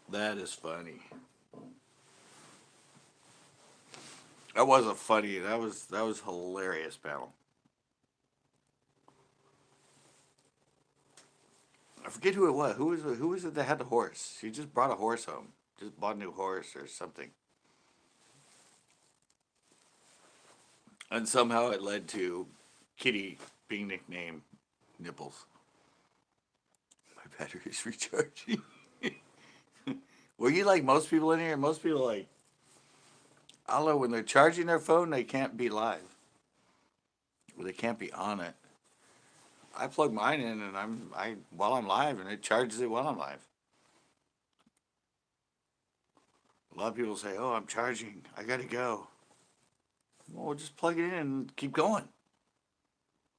That is funny. That was a funny. That was hilarious panel. I forget who it was. Who was it that had the horse? She just brought a horse home. Just bought a new horse or something. And somehow it led to Kitty being nicknamed Nipples. My battery's recharging. Were you like most people in here? Most people like, I don't know, when they're charging their phone, they can't be live. Or they can't be on it. I plug mine in and while I'm live and it charges it while I'm live. A lot of people say, "Oh, I'm charging. I gotta go." Well, just plug it in and keep going.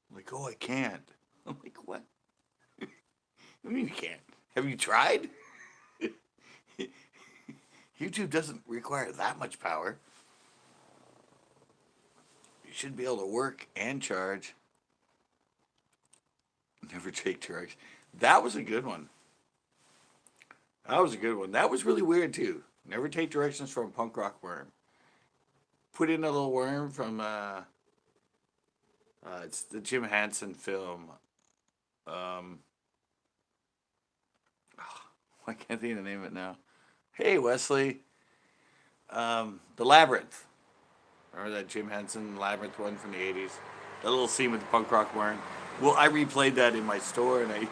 I'm like, "Oh, I can't." I'm like, "What? What do you mean you can't? Have you tried?" YouTube doesn't require that much power. You should be able to work and charge. Never take directions. That was a good one. That was a good one. That was really weird too. Never take directions from a punk rock worm. Put in a little worm from it's the Jim Henson film. I can't think of the name of it now. Hey Wesley, the Labyrinth. Remember that Jim Henson Labyrinth one from the '80s? That little scene with the punk rock worm. Well, I replayed that in my store, and I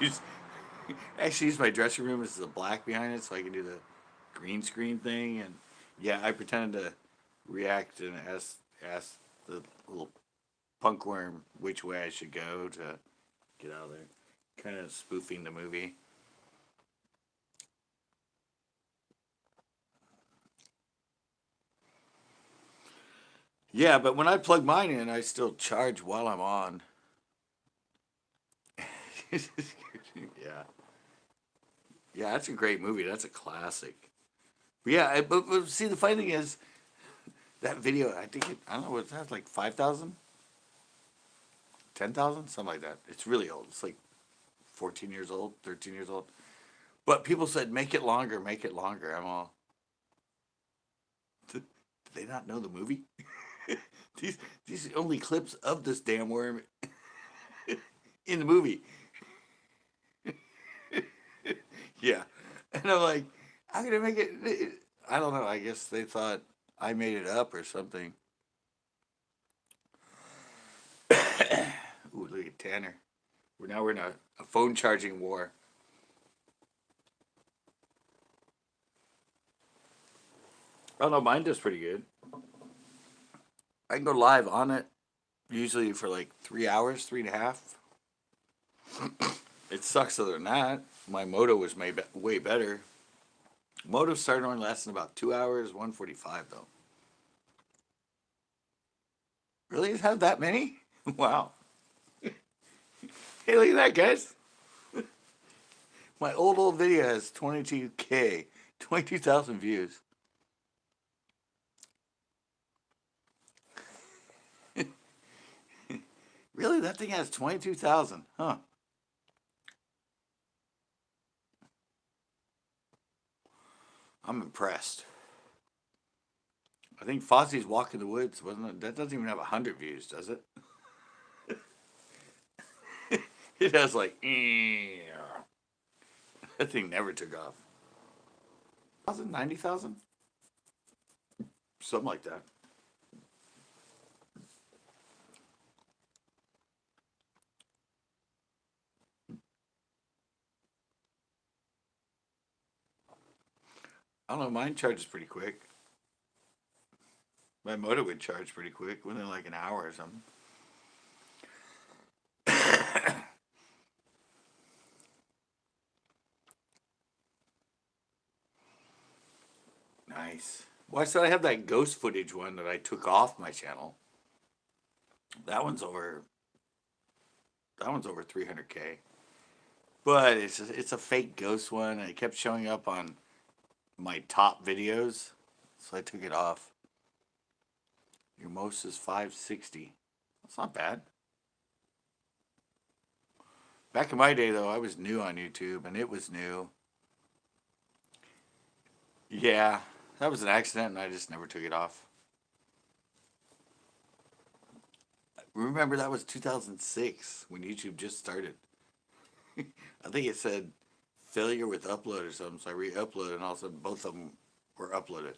actually used my dressing room as the black behind it, so I can do the green screen thing. And yeah, I pretended to react and ask the little punk worm which way I should go to get out of there, kind of spoofing the movie. Yeah, but when I plug mine in, I still charge while I'm on. Yeah. Yeah, that's a great movie. That's a classic. But yeah, but see, the funny thing is, that video, I don't know, what it has like 5,000? 10,000, something like that. It's really old. It's like 14 years old, 13 years old. But people said, make it longer, make it longer. I'm all, did they not know the movie? these these are only clips of this damn worm in the movie. Yeah. And I'm like, how can I make it? I don't know. I guess they thought I made it up or something. Ooh, look at Tanner. We're in a phone charging war. Oh no, mine does pretty good. I can go live on it usually for like 3 hours, 3.5. It sucks other than that. My Moto was way better. Moto started only lasting about 2 hours, 145 though. Really? It have that many? Wow. Hey, look at that, guys. My old video has 22K, 22,000 views. Really? That thing has 22,000? Huh. I'm impressed. I think Fozzie's Walk in the Woods, wasn't it? That doesn't even have 100 views, does it? It has like, that thing never took off. 90,000? Something like that. I don't know, mine charges pretty quick. My Moto would charge pretty quick, within like an hour or something. Nice. Well, I said I have that ghost footage one that I took off my channel. That one's over. That one's over 300K. But it's a fake ghost one, and it kept showing up on my top videos, so I took it off. Your most is 560. That's not bad. Back in my day, though, I was new on YouTube, and it was new. Yeah, that was an accident, and I just never took it off. Remember, that was 2006 when YouTube just started. I think it said failure with upload or something, so I re-uploaded, and all of a sudden both of them were uploaded.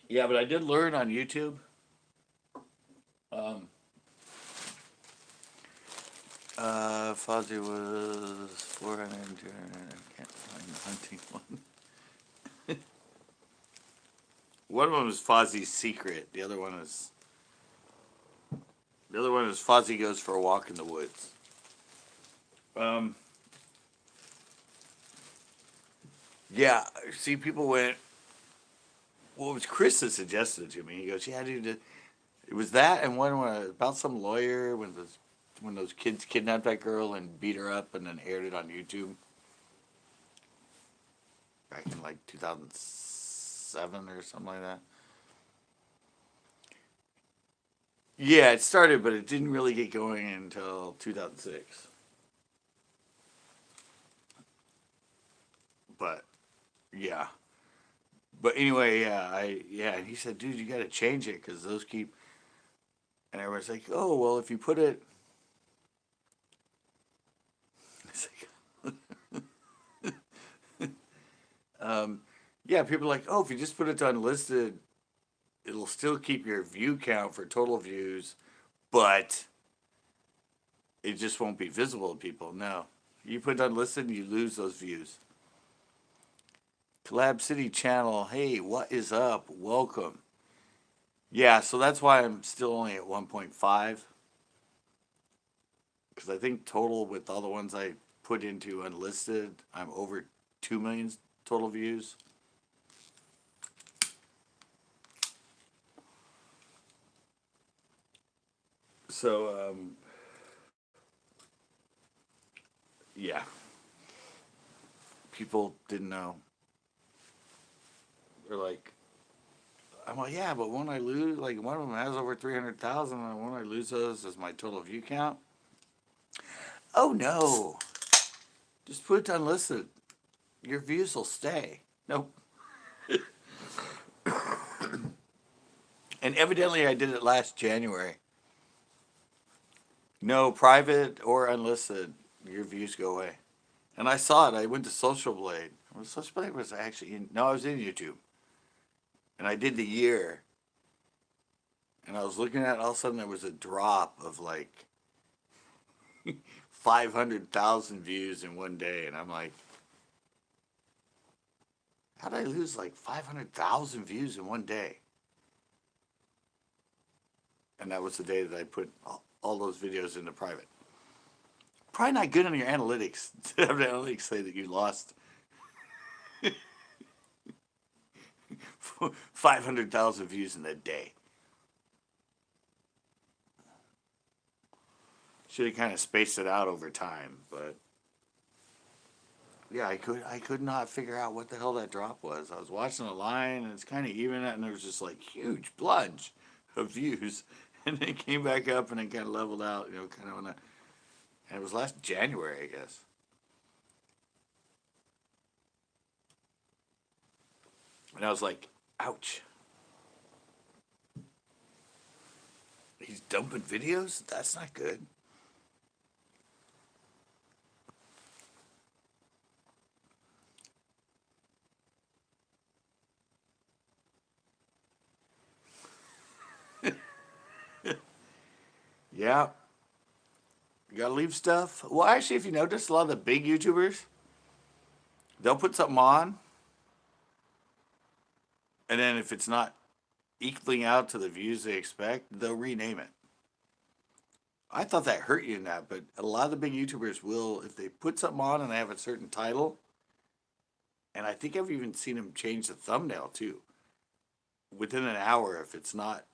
Yeah, but I did learn on YouTube. Um, Fozzie was 400. I can't find the hunting one. One of them is Fozzie's Secret. The other one is Fozzie Goes for a Walk in the Woods. Yeah. See, people went. Well, it was Chris that suggested it to me. He goes, "Yeah, dude, it was that and one about some lawyer when those kids kidnapped that girl and beat her up and then aired it on YouTube back in like 2007 or something like that." Yeah, it started, but it didn't really get going until 2006. But yeah. But anyway, and he said, "Dude, you got to change it because those keep." And everyone's like, "Oh, well, if you put it," it's like, yeah, people are like, "Oh, if you just put it to unlisted, it'll still keep your view count for total views, but it just won't be visible to people." No, you put it unlisted, you lose those views. Collab City channel, hey, what is up? Welcome. Yeah, so that's why I'm still only at 1.5. Because I think total with all the ones I put into unlisted, I'm over 2 million total views. So, yeah. People didn't know. They're like, I'm like, yeah, but when I lose, like one of them has over 300,000, and when I lose those as my total view count. Oh no, just put it to unlisted. Your views will stay. Nope. And evidently, I did it last January. No, private or unlisted, your views go away. And I saw it. I went to Social Blade. Well, Social Blade was actually in. No, I was in YouTube, and I did the year. And I was looking at it, all of a sudden there was a drop of like 500,000 views in one day. And I'm like, how did I lose like 500,000 views in one day? And that was the day that I put all those videos into private. Probably not good on your analytics to have the analytics say that you lost 500,000 views in a day. Should have kind of spaced it out over time, but yeah, I could not figure out what the hell that drop was. I was watching the line and it's kind of even, and there was just like huge plunge of views, and then it came back up and it kind of leveled out, kind of on a. And it was last January, I guess. And I was like, ouch. He's dumping videos? That's not good. Yeah. You gotta leave stuff. Well, actually, if you notice, a lot of the big YouTubers, they'll put something on, and then if it's not equaling out to the views they expect, they'll rename it. I thought that hurt you in that, but a lot of the big YouTubers will, if they put something on and they have a certain title, and I think I've even seen them change the thumbnail too. Within an hour, if it's not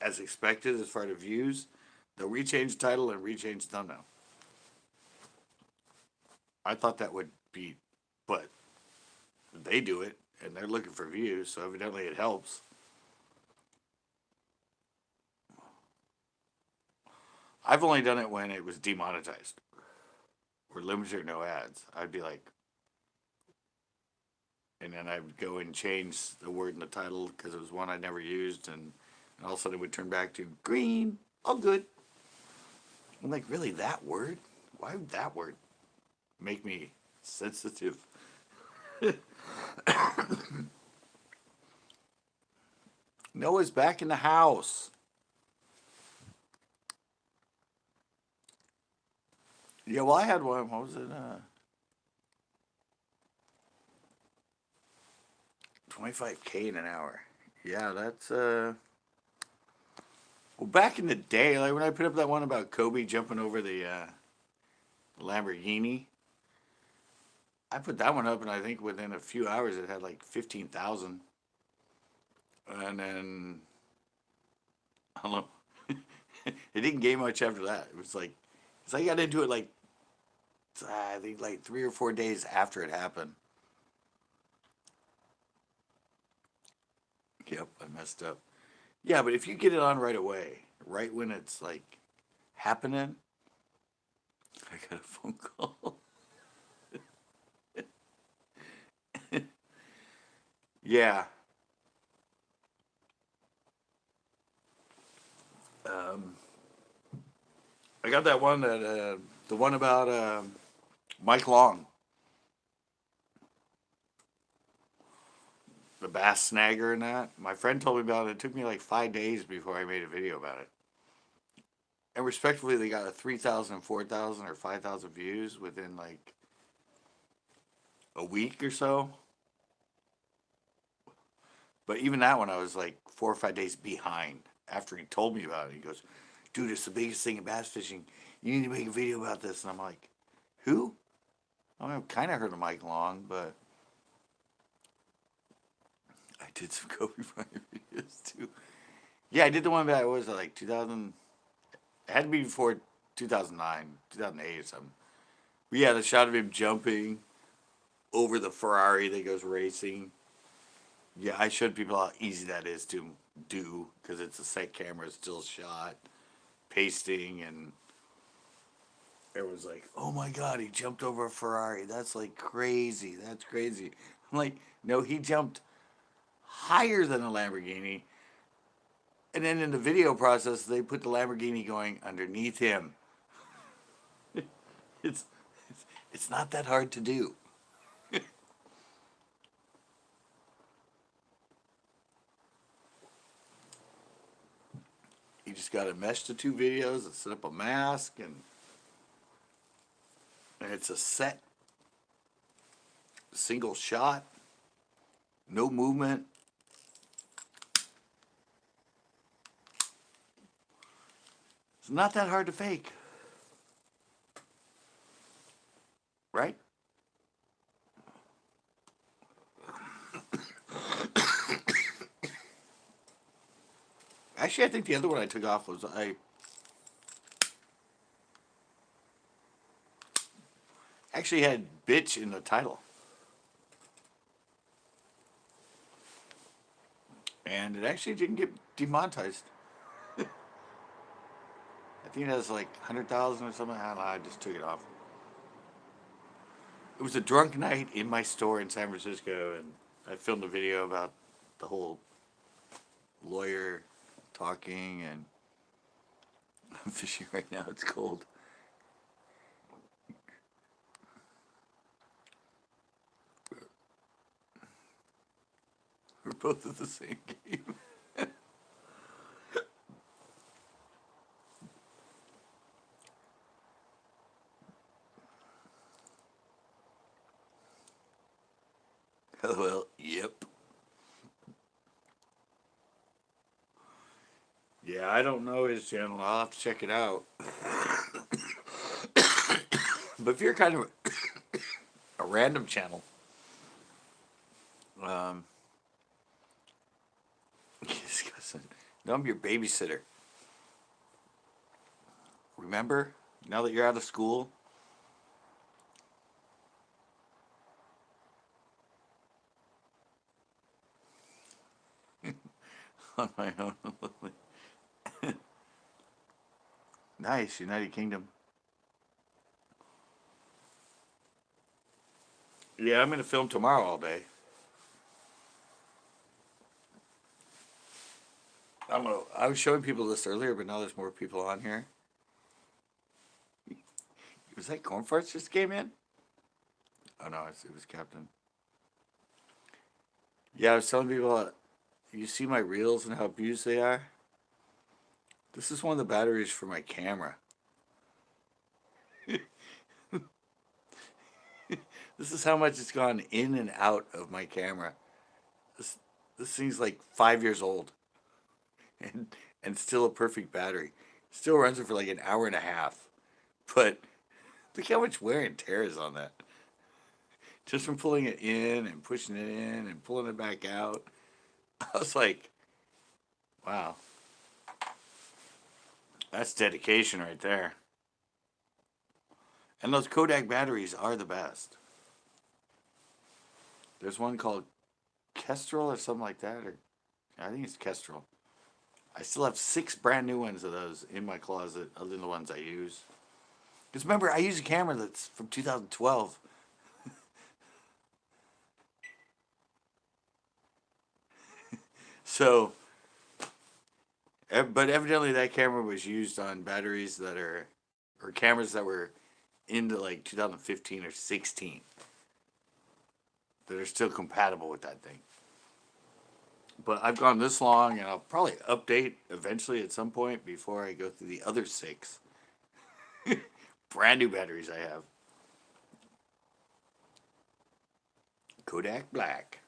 as expected as far as views, they'll rechange the title and rechange the thumbnail. I thought that would be, but they do it and they're looking for views, so evidently it helps. I've only done it when it was demonetized or limited or no ads. I'd be like, and then I would go and change the word in the title because it was one I never used, and all of a sudden it would turn back to green, all good. I'm like, really, that word? Why would that word make me sensitive? Noah's back in the house. Yeah, well, I had one. What was it? 25K in an hour. Yeah, that's well, back in the day, like when I put up that one about Kobe jumping over the Lamborghini, I put that one up, and I think within a few hours it had like 15,000. And then I don't know, it didn't gain much after that. It was like, cause I got into it like I think like 3 or 4 days after it happened. Yep, I messed up. Yeah, but if you get it on right away, right when it's like happening, I got a phone call. Yeah. Um, I got that one that the one about Mike Long, the bass snagger, and that. My friend told me about it. It took me like 5 days before I made a video about it. And respectively, they got a 3,000, 4,000, or 5,000 views within like a week or so. But even that one, I was like 4 or 5 days behind after he told me about it. He goes, dude, it's the biggest thing in bass fishing. You need to make a video about this. And I'm like, who? I've kind of heard of Mike Long, but I did some Kobe Bryant videos too. Yeah, I did the one that was like 2000. It had to be before 2009, 2008 or something. But yeah, the shot of him jumping over the Ferrari that goes racing. Yeah, I showed people how easy that is to do because it's a set camera, still shot, pasting, and everyone's like, "Oh my God, he jumped over a Ferrari. That's like crazy. That's crazy." I'm like, "No, he jumped higher than a Lamborghini." And then in the video process, they put the Lamborghini going underneath him. It's it's not that hard to do. You just got to mesh the two videos and set up a mask, and it's a set single shot, no movement. It's not that hard to fake, right? Actually, I think the other one I took off was I actually had bitch in the title. And it actually didn't get demonetized. I think it has like 100,000 or something. I don't know. I just took it off. It was a drunk night in my store in San Francisco, and I filmed a video about the whole lawyer talking, and I'm fishing right now. It's cold. We're both at the same game. Well, yep. Yeah, I don't know his channel. I'll have to check it out. But if you're kind of a random channel, um, no, I'm your babysitter. Remember? Now that you're out of school, on my own. Nice, United Kingdom. Yeah, I'm gonna film tomorrow all day. I don't know. I was showing people this earlier, but now there's more people on here. Was that Corn Farts just came in? Oh no, it was Captain. Yeah, I was telling people, you see my reels and how abused they are? This is one of the batteries for my camera. This is how much it's gone in and out of my camera. This this thing's like 5 years old, and still a perfect battery. Still runs it for like an hour and a half. But look how much wear and tear is on that. Just from pulling it in and pushing it in and pulling it back out. I was like, wow, that's dedication right there. And those Kodak batteries are the best. There's one called Kestrel or something like that, or I think it's Kestrel. I still have 6 brand new ones of those in my closet, other than the ones I use. Because remember, I use a camera that's from 2012. So, but evidently that camera was used on batteries that are, or cameras that were into like 2015 or 16 that are still compatible with that thing. But I've gone this long, and I'll probably update eventually at some point before I go through the other 6 brand new batteries I have. Kodak Black.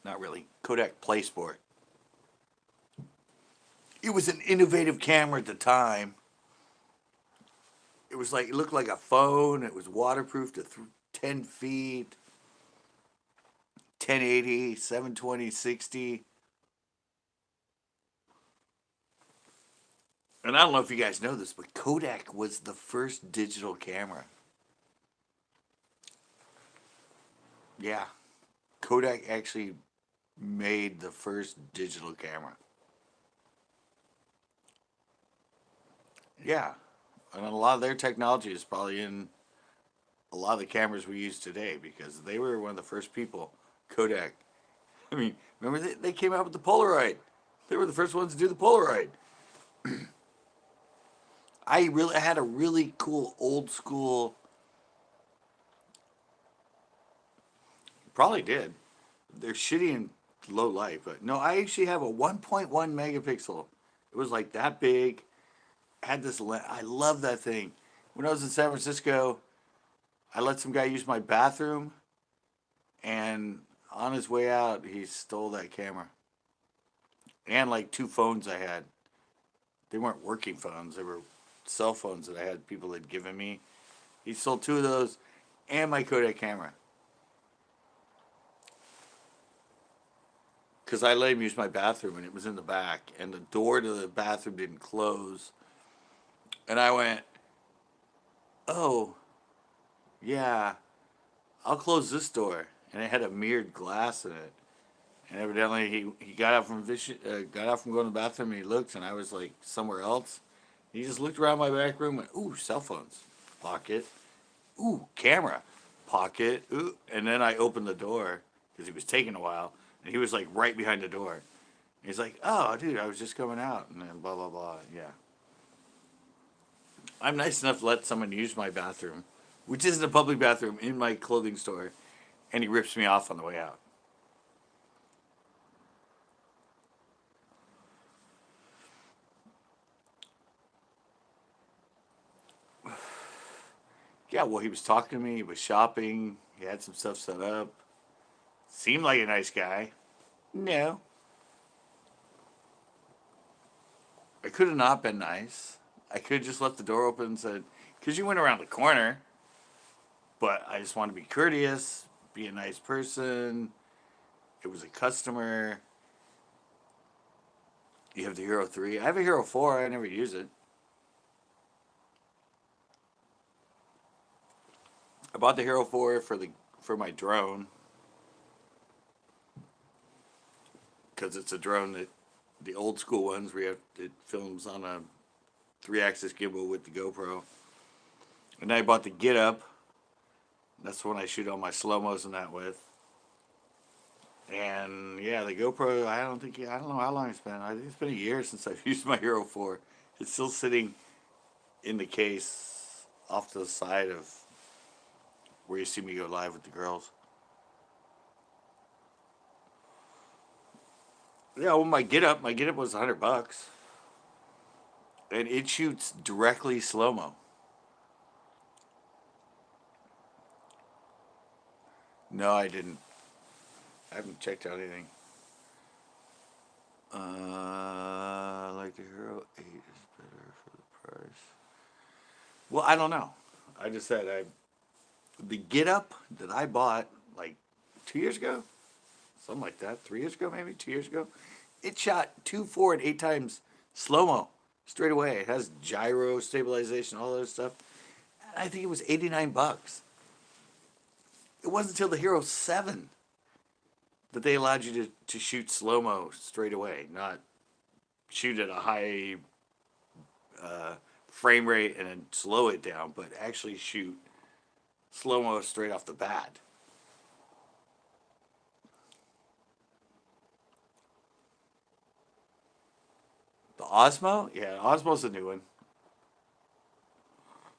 Not really. Kodak PlaySport. It was an innovative camera at the time. It was like, it looked like a phone. It was waterproof to 10 feet, 1080, 720, 60. And I don't know if you guys know this, but Kodak was the first digital camera. Yeah, Kodak actually made the first digital camera. Yeah, and a lot of their technology is probably in a lot of the cameras we use today because they were one of the first people. Kodak. I mean, remember they came out with the Polaroid. They were the first ones to do the Polaroid. I had a really cool old school. Probably did. They're shitty in low light, but no, I actually have a 1.1 megapixel. It was like that big. Had this. I love that thing. When I was in San Francisco, I let some guy use my bathroom, and on his way out, he stole that camera and like two phones I had. They weren't working phones; they were cell phones that I had people had given me. He stole two of those and my Kodak camera because I let him use my bathroom, and it was in the back, and the door to the bathroom didn't close. And I went, "Oh, yeah, I'll close this door," and it had a mirrored glass in it. And evidently, he got out from going to the bathroom, and he looked, and I was like somewhere else. He just looked around my back room, and ooh, cell phones, pocket, ooh, camera, pocket, ooh, and then I opened the door because he was taking a while, and he was like right behind the door. He's like, "Oh, dude, I was just coming out," and then blah blah blah. Yeah, I'm nice enough to let someone use my bathroom, which isn't a public bathroom, in my clothing store, and he rips me off on the way out. Yeah, well, he was talking to me. He was shopping. He had some stuff set up. Seemed like a nice guy. No, I could have not been nice. I could have just left the door open and said, because you went around the corner, but I just want to be courteous, be a nice person. It was a customer. You have the Hero 3. I have a Hero 4. I never use it. I bought the Hero 4 for my drone because it's a drone that the old school ones where it films on a 3-axis gimbal with the GoPro. And then I bought the Get Up. That's the one I shoot all my slow mos and that with. And yeah, the GoPro. I don't know how long it's been. I think it's been a year since I've used my Hero 4. It's still sitting in the case off to the side of where you see me go live with the girls. Yeah, well, my Get Up was $100, and it shoots directly slow mo. No, I didn't. I haven't checked out anything. Like the Hero 8 is better for the price. Well, I don't know. I just said the Get Up that I bought like 2 years ago, something like that. 3 years ago, maybe 2 years ago. It shot 2, 4, and 8 times slow mo straight away. It has gyro stabilization, all that stuff. I think it was $89. It wasn't until the Hero 7 that they allowed you to shoot slow mo straight away, not shoot at a high uh, frame rate and then slow it down, but actually shoot slow mo straight off the bat. The Osmo? Yeah, Osmo's a new one.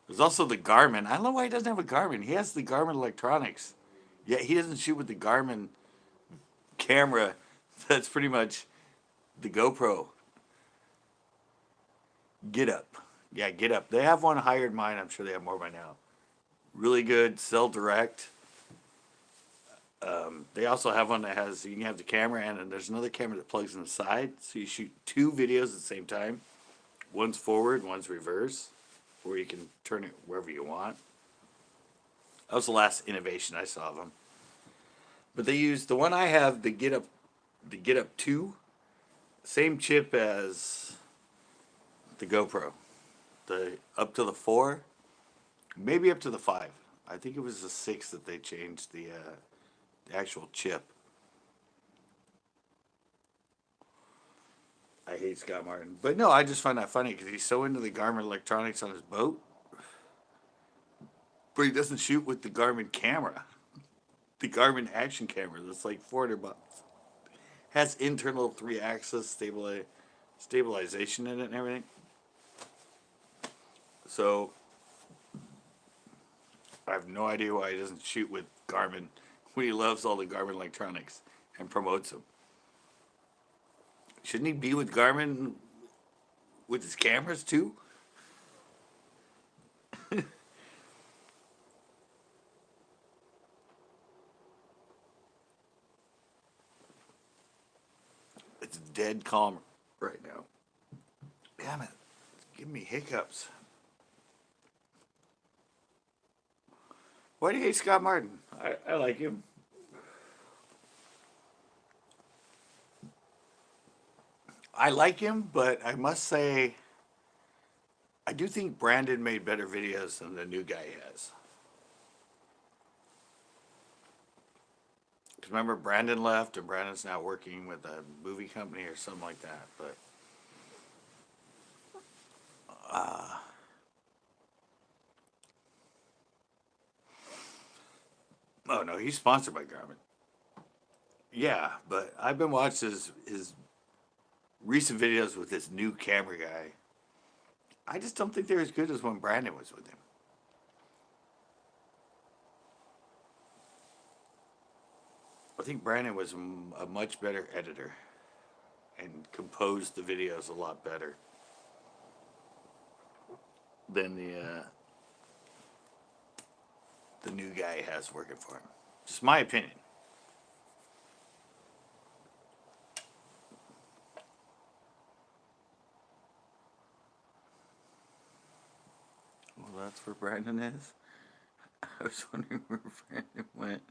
There's also the Garmin. I don't know why he doesn't have a Garmin. He has the Garmin electronics. Yeah, he doesn't shoot with the Garmin camera. That's pretty much the GoPro. Get Up. Yeah, Get Up. They have one higher than mine. I'm sure they have more by now. Really good. Sell direct. They also have one that has, you can have the camera and then there's another camera that plugs in the side. So you shoot two videos at the same time. One's forward, one's reverse, where you can turn it wherever you want. That was the last innovation I saw of them. But they use the one I have, the Get Up 2, same chip as the GoPro. The up to the 4, maybe up to the 5. I think it was the 6 that they changed the actual chip. I hate Scott Martin, but no, I just find that funny because he's so into the Garmin electronics on his boat, but he doesn't shoot with the Garmin camera, the Garmin action camera. That's like $400. Has internal 3-axis stabilization in it and everything. So I have no idea why he doesn't shoot with Garmin when he loves all the Garmin electronics and promotes them. Shouldn't he be with Garmin with his cameras too? It's dead calm right now. Damn it. It's giving me hiccups. Why do you hate Scott Martin? I like him. I like him, but I must say, I do think Brandon made better videos than the new guy has. Because remember, Brandon left, and Brandon's now working with a movie company or something like that. But oh no, he's sponsored by Garmin. Yeah, but I've been watching his recent videos with this new camera guy. I just don't think they're as good as when Brandon was with him. I think Brandon was a much better editor and composed the videos a lot better than the new guy has working for him. Just my opinion. Well, that's where Brandon is. I was wondering where Brandon went.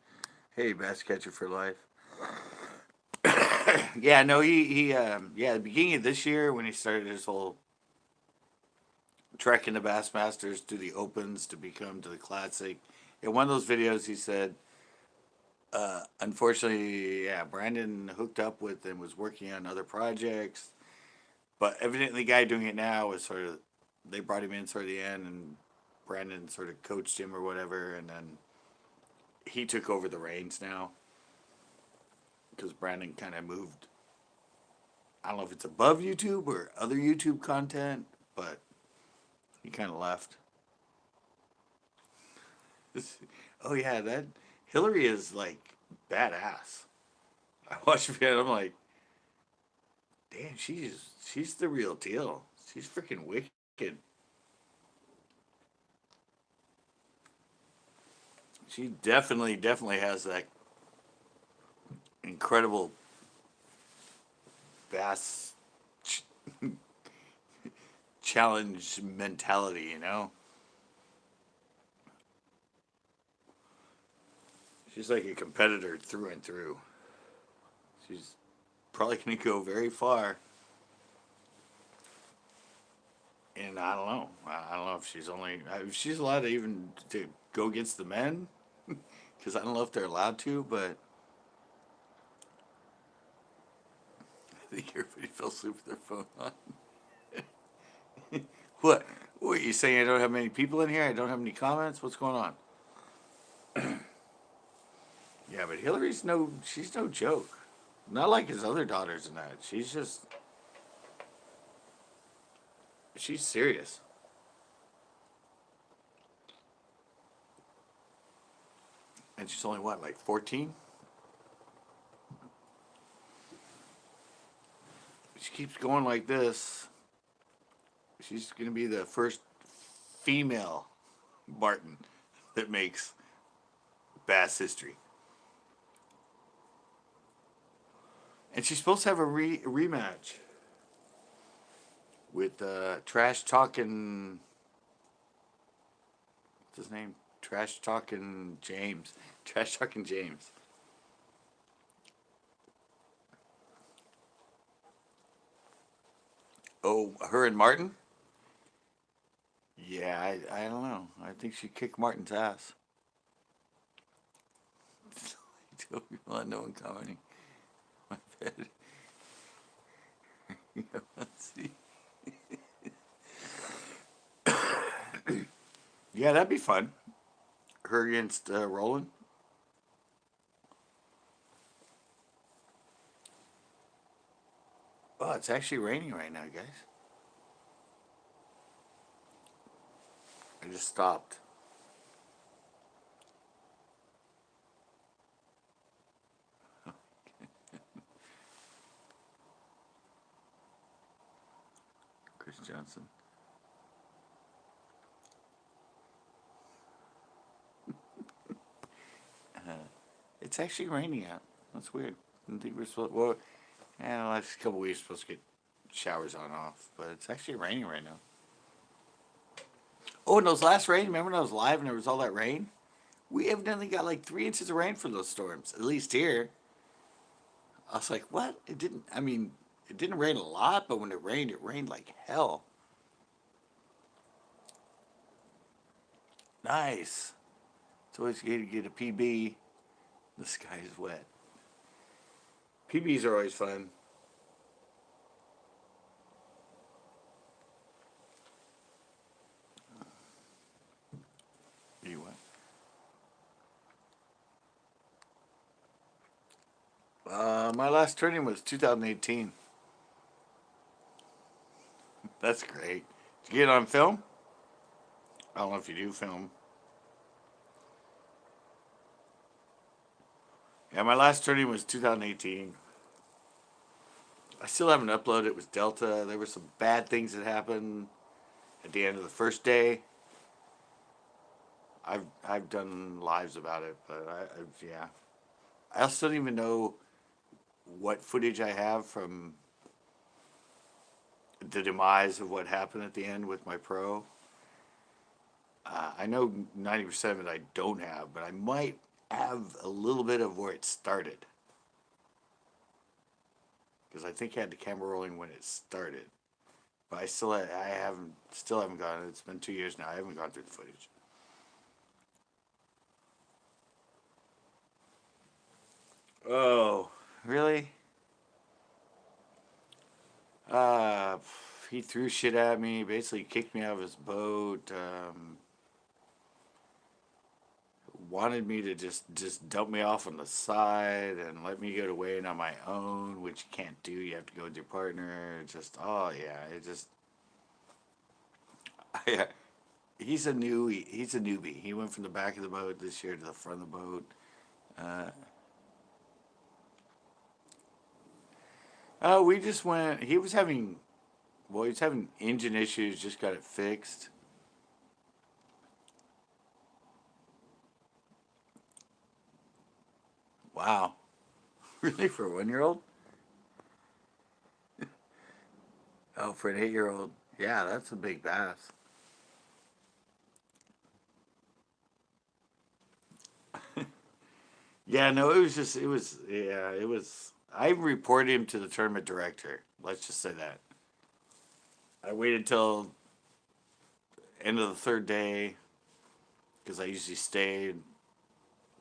Hey, bass catcher for life. Yeah, no, yeah, the beginning of this year when he started his whole trek in the Bassmasters to the Opens to become to the Classic. In one of those videos, he said, unfortunately, yeah, Brandon hooked up with and was working on other projects, but evidently the guy doing it now was sort of, they brought him in sort of the end, and Brandon sort of coached him or whatever, and then he took over the reins now because Brandon kind of moved. I don't know if it's above YouTube or other YouTube content, but he kind of left. Oh yeah, that Hillary is like badass. I watched the video. I'm like, damn, she's the real deal. She's freaking wicked. She definitely has that incredible bass ch- challenge mentality. You know, she's like a competitor through and through. She's probably going to go very far. And I don't know. I don't know if she's allowed to even to go against the men, because I don't know if they're allowed to. But I think everybody fell asleep with their phone on. What? What, you saying I don't have many people in here? I don't have any comments? What's going on? Yeah, but she's no joke. Not like his other daughters and that. She's serious. And she's only what, like 14? She keeps going like this. She's going to be the first female Martin that makes bass history. And she's supposed to have a rematch with Trash Talking. What's his name? Trash Talking James. Trash Talking James. Oh, her and Martin? Yeah, I don't know. I think she kicked Martin's ass. Tell people I know I'm commenting. My bed. Yeah, let's see. Yeah, that'd be fun. Her against Roland. Oh, it's actually raining right now, guys. I just stopped. Chris Johnson. It's actually raining out. That's weird. I didn't think we're supposed. Well, yeah, the last couple weeks we're supposed to get showers on off, but it's actually raining right now. Oh, and those last rain. Remember when I was live and there was all that rain? We evidently got like 3 inches of rain for those storms. At least here. I was like, what? It didn't. I mean, it didn't rain a lot, but when it rained like hell. Nice. It's always good to get a PB. The sky is wet. PBs are always fun. You what? My last training was 2018. That's great. Did you get it on film? I don't know if you do film. Yeah, my last training was 2018. I still haven't uploaded it with Delta. There were some bad things that happened at the end of the first day. I've done lives about it, but yeah. I also don't even know what footage I have from the demise of what happened at the end with my pro. I know 90% of it I don't have, but I might have a little bit of where it started. Because I think I had the camera rolling when it started. But still haven't gone. It's been 2 years now. I haven't gone through the footage. Oh, really? Uh, he threw shit at me. Basically, kicked me out of his boat. Wanted me to just dump me off on the side and let me get away on my own, which you can't do. You have to go with your partner. Just oh yeah, it just yeah. He's a newbie. He went from the back of the boat this year to the front of the boat. Uh, we just went. He was having engine issues. Just got it fixed. Wow, really for a 1 year old? Oh, for an 8 year old, yeah, that's a big bass. Yeah, no, it was. I reported him to the tournament director. Let's just say that. I waited till end of the third day because I usually stayed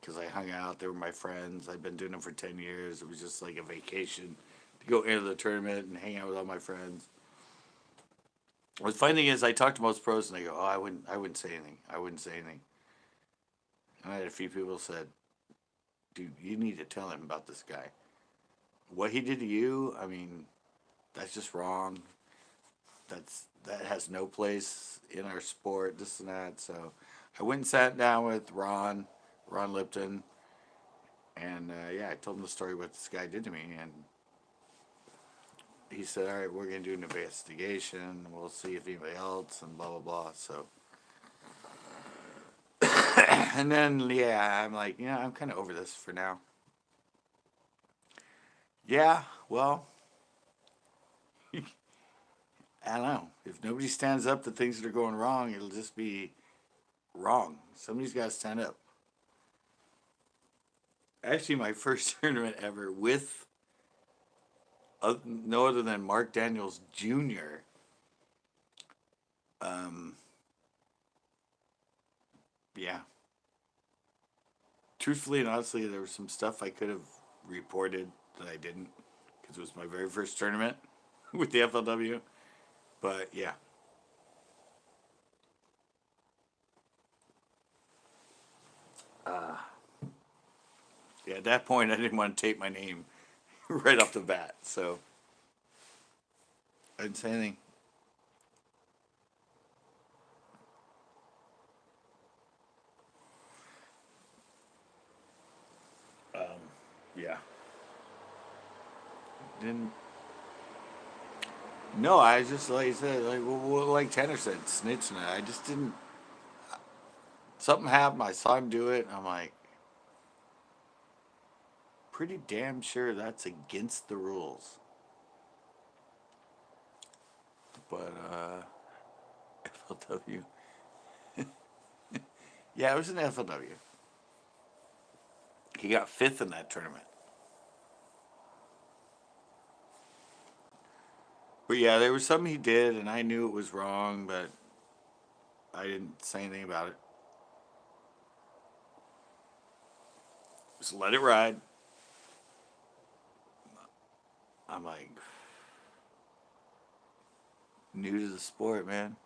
because I hung out. They were my friends. I've been doing them for 10 years. It was just like a vacation to go into the tournament and hang out with all my friends. The funny thing is, I talk to most pros and they go, "Oh, I wouldn't say anything. I wouldn't say anything." And I had a few people said, "Dude, you need to tell him about this guy. What he did to you. I mean, that's just wrong. That has no place in our sport. This and that." So, I went and sat down with Ron Lipton, and yeah, I told him the story what this guy did to me, and he said, "All right, we're gonna do an investigation. We'll see if anybody else and blah blah blah." So, and then yeah, I'm like, I'm kind of over this for now. Yeah, well, I don't know. If nobody stands up to things that are going wrong, it'll just be wrong. Somebody's got to stand up. Actually, my first tournament ever with no other than Mark Daniels Jr. Um, yeah, truthfully and honestly, there was some stuff I could have reported that I didn't because it was my very first tournament with the FLW. But yeah, yeah. At that point, I didn't want to tape my name right off the bat, so I didn't say anything. Yeah, didn't. No, I just like I said, like Tanner said, snitching. I just didn't. Something happened. I saw him do it. And I'm like, pretty damn sure that's against the rules. But FLW. Yeah, it was an FLW. He got fifth in that tournament. But yeah, there was something he did, and I knew it was wrong, but I didn't say anything about it. Just let it ride. I'm like, new to the sport, man.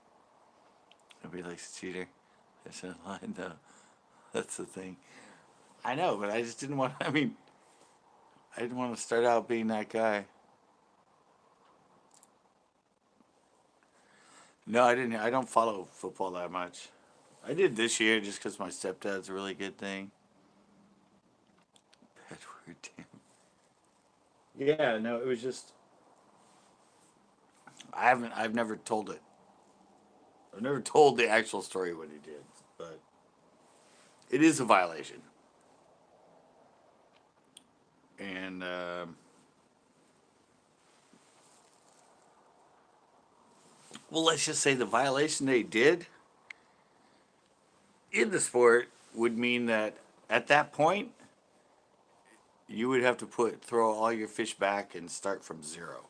Nobody likes a cheater. That's in line, though. That's the thing. I know, but I just didn't want. I mean, I didn't want to start out being that guy. No, I didn't. I don't follow football that much. I did this year just because my stepdad's a really good thing. Edward, damn. Yeah, no, it was just I haven't. I've never told it. I've never told the actual story what he did, but it is a violation. And well, let's just say the violation they did in the sport would mean that at that point you would have to throw all your fish back and start from zero.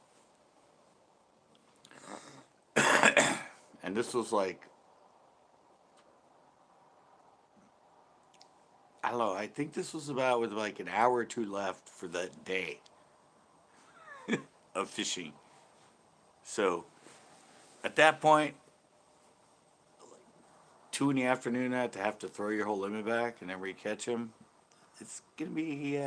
And this was like I don't know. I think this was about with like an hour or two left for that day of fishing. So at that point, 2 in the afternoon, to have to throw your whole limit back and then re-catch him, it's gonna be.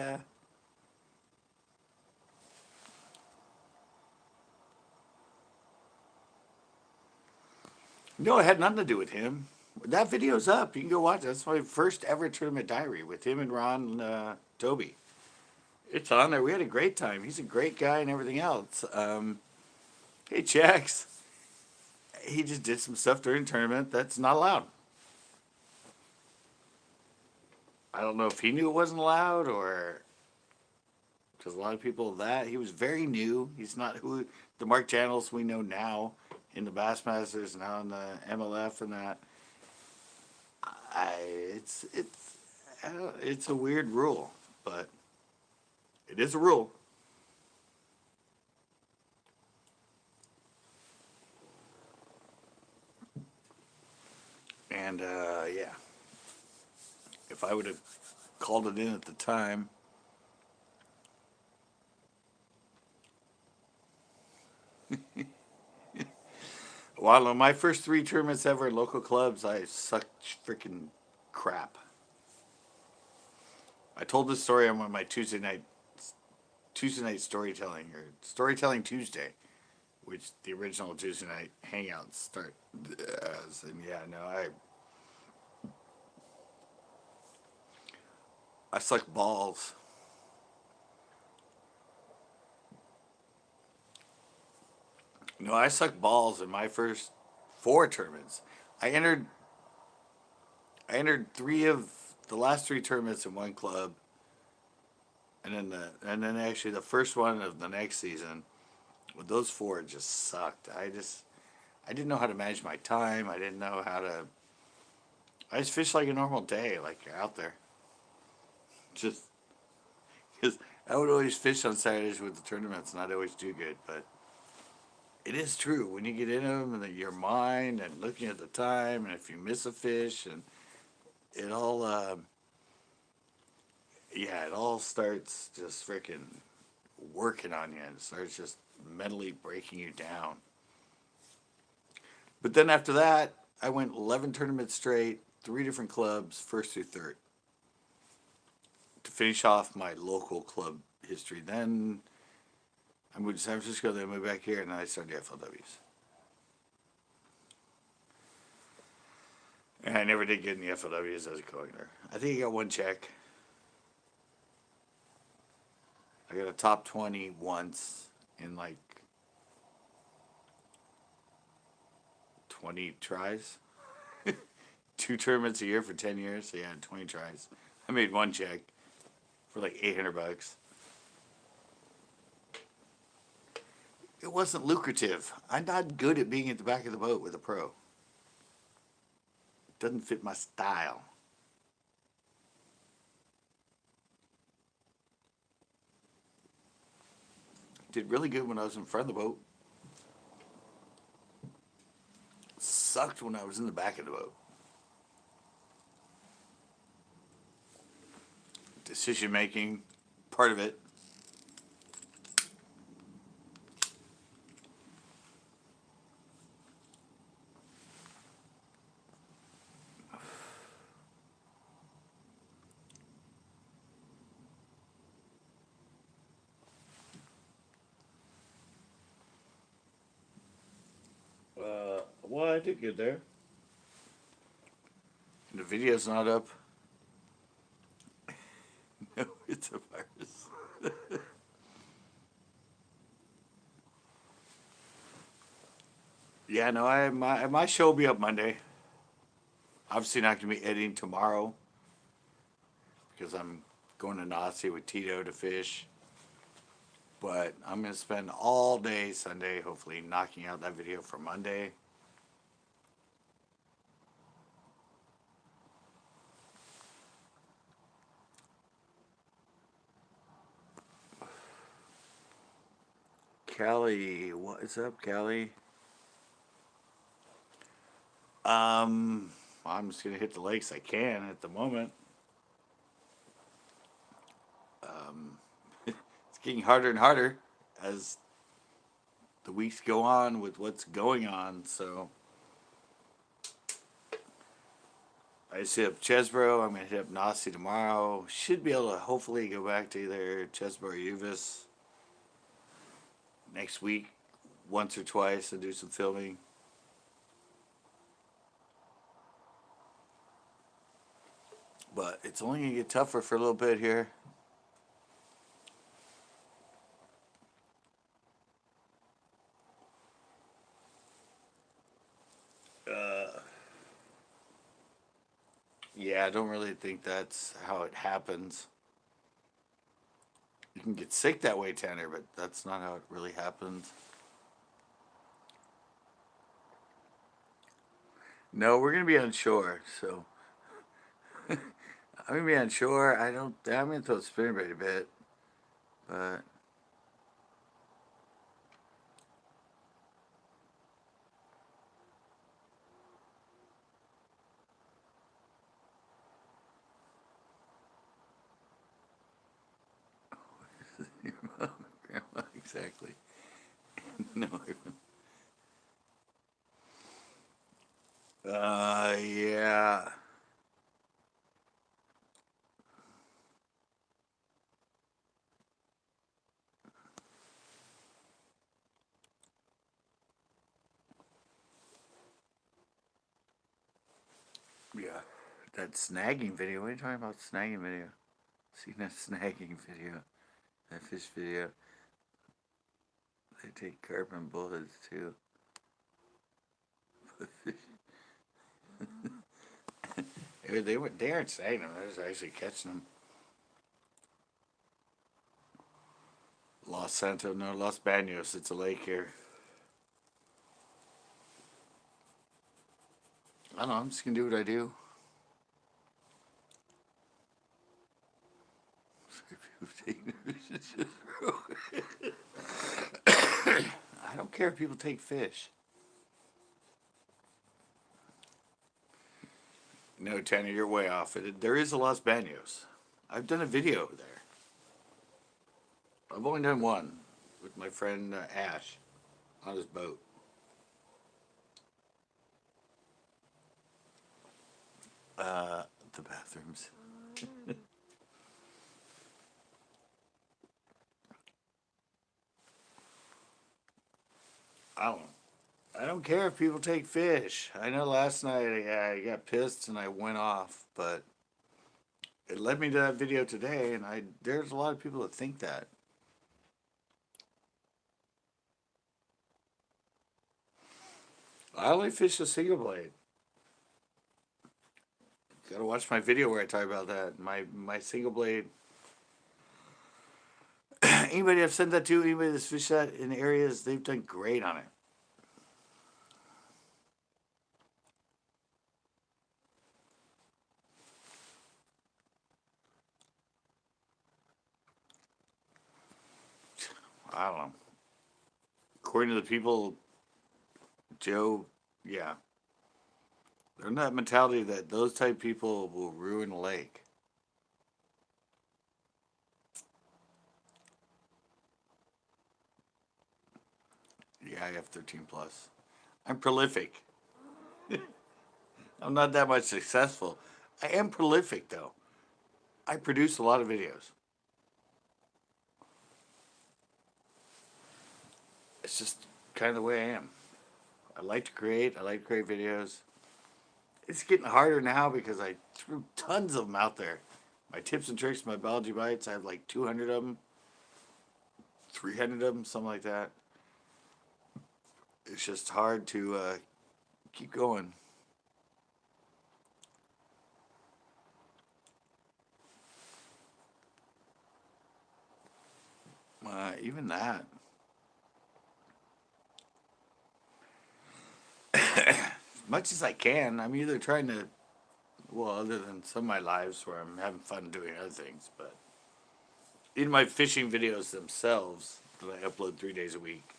No, it had nothing to do with him. That video's up. You can go watch it. That's my first ever tournament diary with him and Ron Toby. It's on there. We had a great time. He's a great guy and everything else. Hey, Jax. He just did some stuff during the tournament that's not allowed. I don't know if he knew it wasn't allowed or because a lot of people that he was very new. He's not who the Mark Channels we know now in the Bassmasters and now in the MLF and that. I it's I don't, it's a weird rule, but it is a rule. And yeah, if I would have called it in at the time, well, my first three tournaments ever in local clubs, I sucked freaking crap. I told this story on one of my Tuesday night storytelling or storytelling Tuesday, which the original Tuesday night hangouts start as. And yeah, no, I suck balls. No, I suck balls in my first four tournaments. I entered I entered three of the last three tournaments in one club, and then actually the first one of the next season. With those four, just sucked. I didn't know how to manage my time. I didn't know how to. I just fished like a normal day, like you're out there. Just because I would always fish on Saturdays with the tournaments, and I'd always do good. But it is true when you get in them, and your mind, and looking at the time, and if you miss a fish, and it all. Yeah, it all starts just freaking working on you. It starts just mentally breaking you down. But then after that, I went 11 tournaments straight, three different clubs, first through third, to finish off my local club history. Then I moved to San Francisco, then I moved back here, and then I started the FLWs. And I never did get in the FLWs as a co-angler. I think I got one check. I got a top 20 once in like 20 tries. Two tournaments a year for 10 years. So yeah, 20 tries. I made one check for like $800. It wasn't lucrative. I'm not good at being at the back of the boat with a pro. It doesn't fit my style. Did really good when I was in front of the boat. Sucked when I was in the back of the boat. Decision making, part of it. Well, I did good there. And the video's not up. No, it's a virus. Yeah, no, my show will be up Monday. Obviously not gonna be editing tomorrow because I'm going to Nazi with Tito to fish. But I'm gonna spend all day Sunday, hopefully, knocking out that video for Monday. Callie, what is up, Callie? I'm just gonna hit the lakes I can at the moment. It's getting harder and harder as the weeks go on with what's going on. So I just hit up Chesbro. I'm gonna hit up Nasi tomorrow. Should be able to hopefully go back to either Chesbro or Uvis next week, once or twice, and do some filming. But it's only gonna get tougher for a little bit here. Yeah, I don't really think that's how it happens. You can get sick that way, Tanner, but that's not how it really happens. No, we're gonna be on shore, so I'm gonna be on shore. I'm gonna throw the spinnerbait a bit, but your mom and grandma exactly. No, yeah, yeah. That snagging video. What are you talking about? Snagging video. Seen that snagging video? That fish video. They take carbon bullets too. They aren't snagging them. They're just actually catching them. Los Santos, no, Los Banos. It's a lake here. I don't know. I'm just gonna do what I do. I don't care if people take fish. No, Tanner, you're way off. There is a Los Banos. I've done a video there. I've only done one with my friend Ash on his boat. Uh, the bathrooms. I don't. I don't care if people take fish. I know last night I got pissed and I went off, but it led me to that video today, and I there's a lot of people that think that. I only fish a single blade. Gotta watch my video where I talk about that. My single blade. Anybody I've sent that to, anybody that's fished that in areas, they've done great on it. I don't know. According to the people, Joe, yeah, they're in that mentality that those type of people will ruin a lake. Yeah, I have 13 plus. I'm prolific. I'm not that much successful. I am prolific though. I produce a lot of videos. It's just kind of the way I am. I like to create. I like to create videos. It's getting harder now because I threw tons of them out there. My tips and tricks, my biology bites, I have like 200 of them, 300 of them, something like that. It's just hard to keep going. Even that. As much as I can, I'm either trying to, well, other than some of my lives where I'm having fun doing other things, but in my fishing videos themselves that I upload 3 days a week,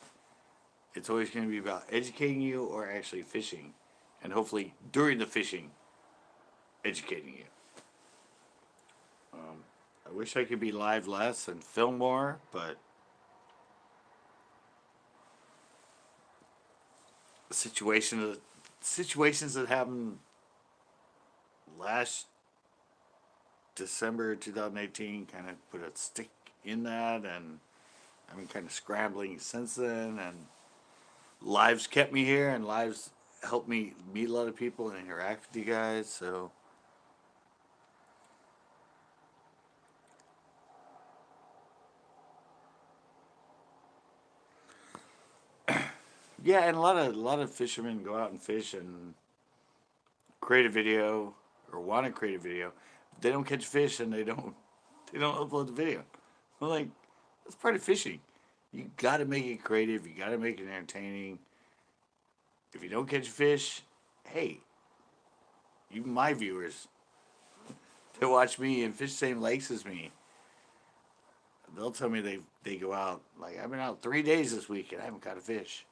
it's always going to be about educating you or actually fishing, and hopefully during the fishing, educating you. I wish I could be live less and film more, but situation situations that happened last December 2018 kind of put a stick in that, and I've been kind of scrambling since then. And lives kept me here, and lives helped me meet a lot of people and interact with you guys. So yeah, and a lot of fishermen go out and fish and create a video or want to create a video. If they don't catch fish and they don't upload the video. I'm like, that's part of fishing. You got to make it creative. You got to make it entertaining. If you don't catch fish, hey, even my viewers that watch me and fish the same lakes as me, they'll tell me they go out like I've been out 3 days this week and I haven't caught a fish.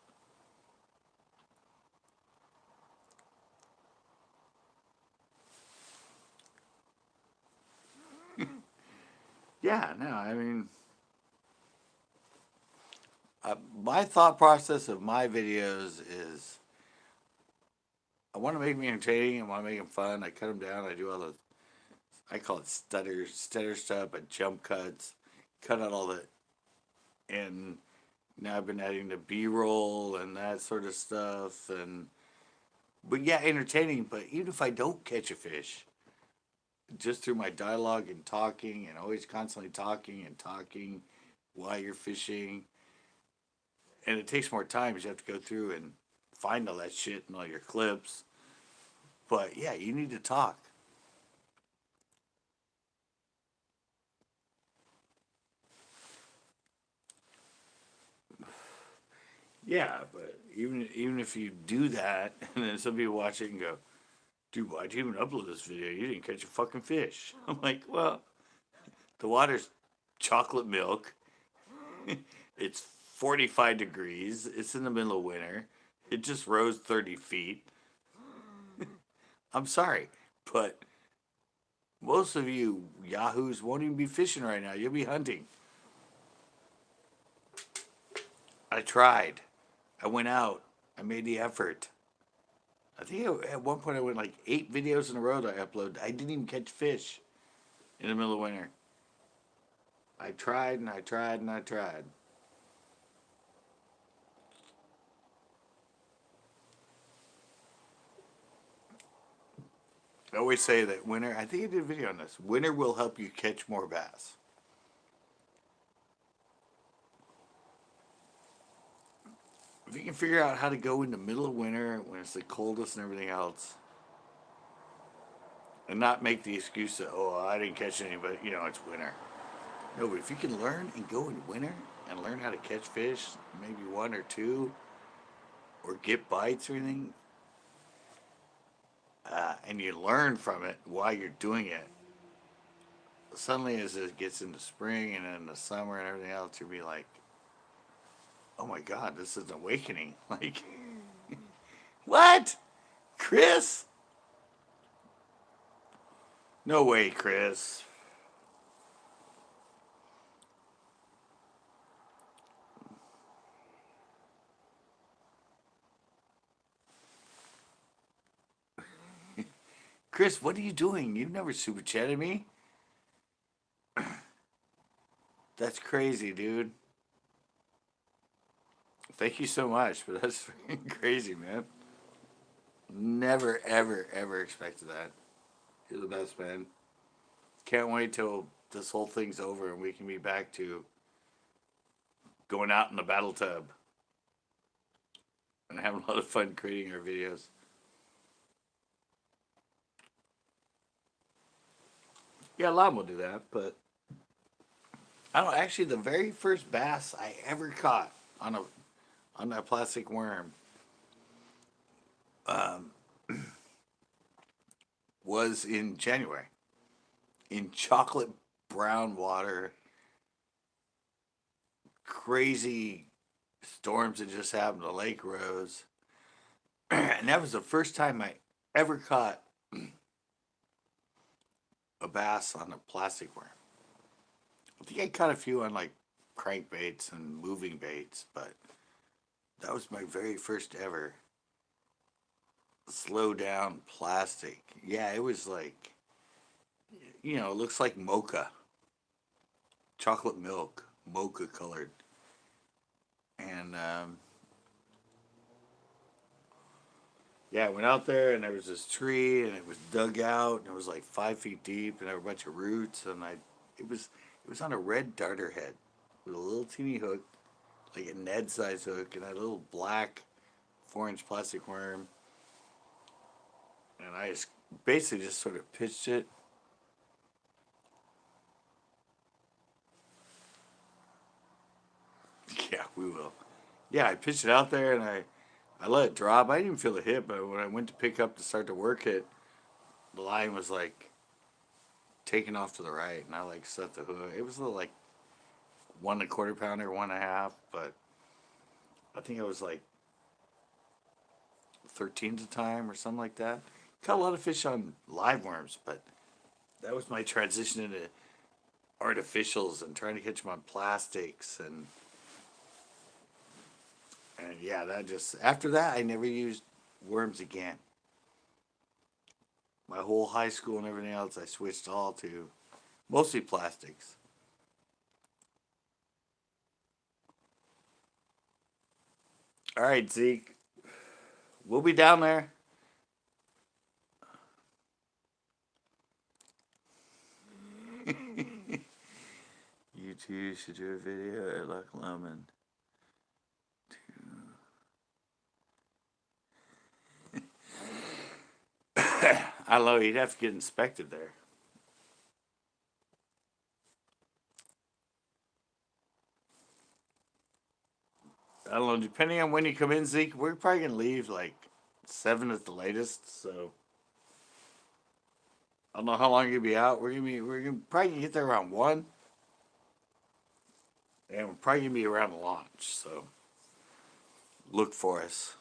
Yeah, no, I mean, my thought process of my videos is I want to make them entertaining. I want to make them fun. I cut them down. I do all the I call it stutter stuff, but jump cuts, cut out all the and now I've been adding the B roll and that sort of stuff and but yeah, entertaining. But even if I don't catch a fish, just through my dialogue and talking and always constantly talking and talking while you're fishing, and it takes more time because you have to go through and find all that shit and all your clips. But yeah, you need to talk. Yeah, but even if you do that, and then some people watch it and go, "Dude, why'd you even upload this video? You didn't catch a fucking fish." I'm like, "Well, the water's chocolate milk. It's 45 degrees. It's in the middle of winter. It just rose 30 feet. I'm sorry, but Most of you yahoos won't even be fishing right now. You'll be hunting. I tried. I went out. I made the effort. I think at one point I went like 8 videos in a row that I uploaded. I didn't even catch fish in the middle of winter. I tried and I tried and I tried. I always say that winter, I think I did a video on this. Winter will help you catch more bass. If you can figure out how to go in the middle of winter when it's the coldest and everything else, and not make the excuse that, oh, I didn't catch any, but it's winter. No, but if you can learn and go in winter and learn how to catch fish, maybe one or two, or get bites or anything, and you learn from it while you're doing it, suddenly as it gets into spring and in the summer and everything else, you'll be like, oh my God, this is an awakening. Like, what? Chris? No way, Chris. Chris, what are you doing? You've never super chatted me. That's crazy, dude. Thank you so much, but that's freaking crazy, man. Never, ever, ever expected that. You're the best, man. Can't wait till this whole thing's over and we can be back to going out in the battle tub and having a lot of fun creating our videos. Yeah, a lot will do that, but I don't actually the very first bass I ever caught on a plastic worm um, was in January in chocolate brown water. Crazy storms that just happened. The lake rose, and that was the first time I ever caught a bass on a plastic worm. I think I caught a few on like crankbaits and moving baits, but that was my very first ever slow down plastic. Yeah, it was like, it looks like mocha, chocolate milk, mocha colored. And yeah, I went out there and there was this tree and it was dug out and it was like 5 feet deep and there were a bunch of roots and it was it was on a red darter head with a little teeny hook, like a Ned size hook, and that little black 4-inch plastic worm. And I just basically just sort of pitched it. Yeah, we will. Yeah, I pitched it out there and I let it drop. I didn't even feel the hit, but when I went to pick up to start to work it, the line was like taking off to the right, and I like set the hook. It was a little like 1 1/4 pounder, 1.5, but I think it was like 13 at the time or something like that. Caught a lot of fish on live worms, but that was my transition into artificials and trying to catch them on plastics and yeah, that just after that I never used worms again. My whole high school and everything else I switched all to mostly plastics. All right, Zeke, we'll be down there. You two should do a video at Loch Lomond. I don't know, you'd have to get inspected there. I don't know, depending on when you come in, Zeke, we're probably gonna leave like 7 at the latest, so I don't know how long you'll be out. We're gonna probably get there around 1. And we're probably gonna be around launch, so look for us.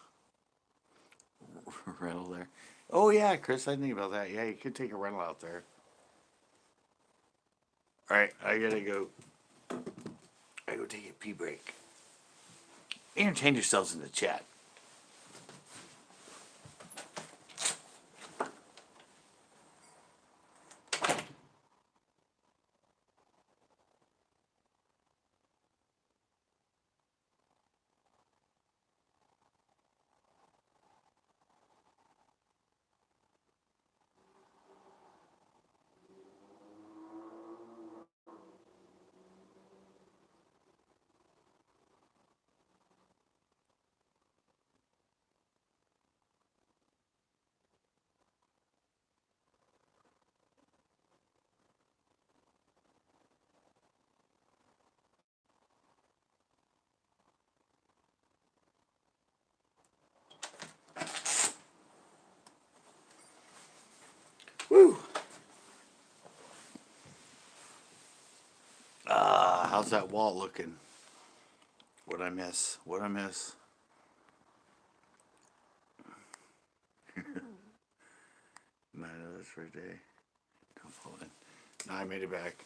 Rental there. Oh yeah, Chris, I think about that. Yeah, you could take a rental out there. All right, I gotta go. I go take a pee break. Entertain yourselves in the chat. Woo! How's that wall looking? What'd I miss? What'd I miss? Nine of this for a day. Don't fall in. No, I made it back.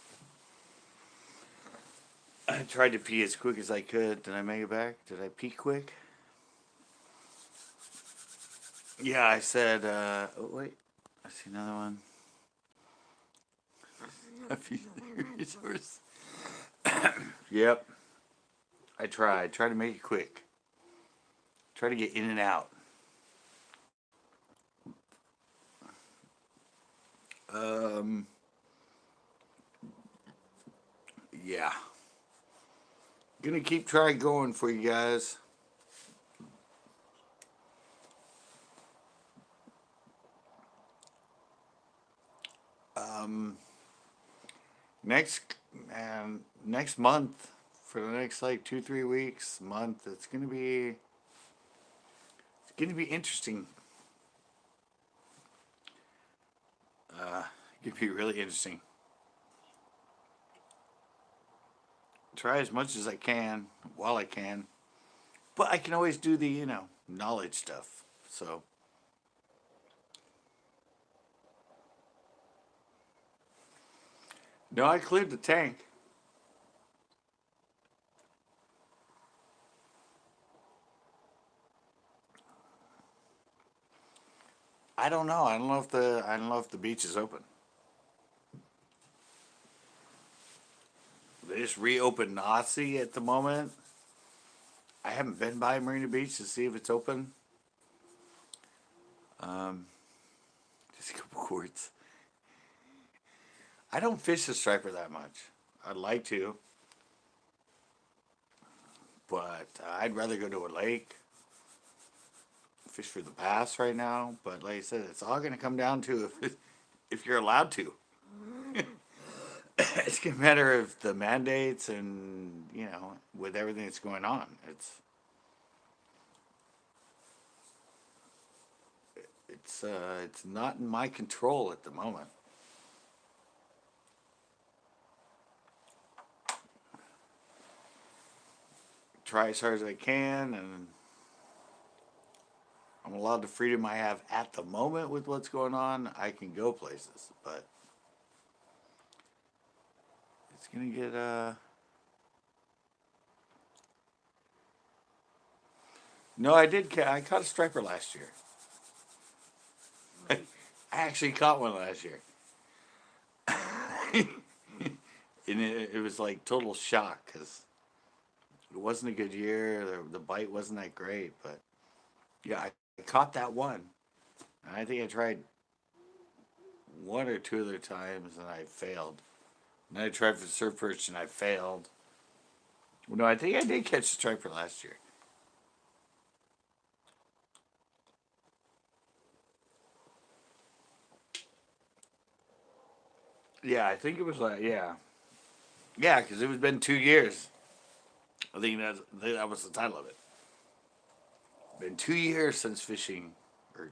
I tried to pee as quick as I could. Did I make it back? Did I pee quick? Yeah, I said, oh, wait. I see another one. A few resource. Yep. I tried. Try to make it quick. Try to get in and out. Yeah. Gonna keep trying going for you guys. Next month, for the next like 2-3 weeks, month, it's gonna be interesting. It could be really interesting. Try as much as I can while I can, but I can always do the knowledge stuff. So no, I cleared the tank. I don't know. I don't know if the beach is open. They just reopened Nazi at the moment. I haven't been by Marina Beach to see if it's open. Just a couple quarts. I don't fish the striper that much. I'd like to, but I'd rather go to a lake, fish for the bass right now. But like I said, it's all going to come down to if you're allowed to. It's going to matter of the mandates and with everything that's going on. It's not in my control at the moment. Try as hard as I can, and I'm allowed the freedom I have at the moment with what's going on. I can go places, but it's gonna get No, I did. I caught a striper last year. I actually caught one last year, and it was like total shock because it wasn't a good year. The bite wasn't that great, but yeah, I caught that one. And I think I tried one or two other times and I failed. And I tried for surf perch and I failed. Well, no, I think I did catch the striper last year. Yeah, I think it was like yeah, because it was been 2 years. I think that was the title of it. Been 2 years since fishing, or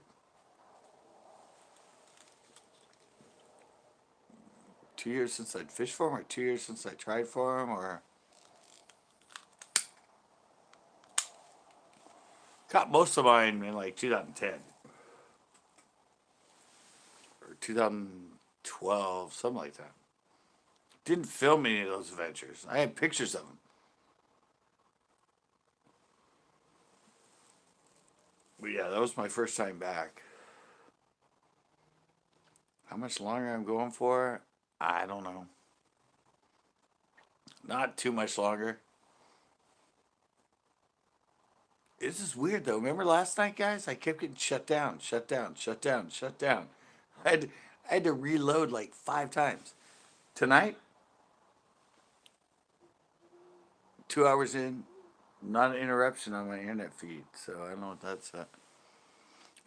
2 years since I'd fished for him, or 2 years since I tried for him, or caught most of mine in like 2010 or 2012, something like that. Didn't film any of those adventures. I had pictures of them. But yeah, that was my first time back. How much longer I'm going for? I don't know. Not too much longer. This is weird though. Remember last night, guys? I kept getting shut down, shut down, shut down, shut down. I had to reload like 5 times. Tonight, 2 hours in, not an interruption on my internet feed. So I don't know what that's at.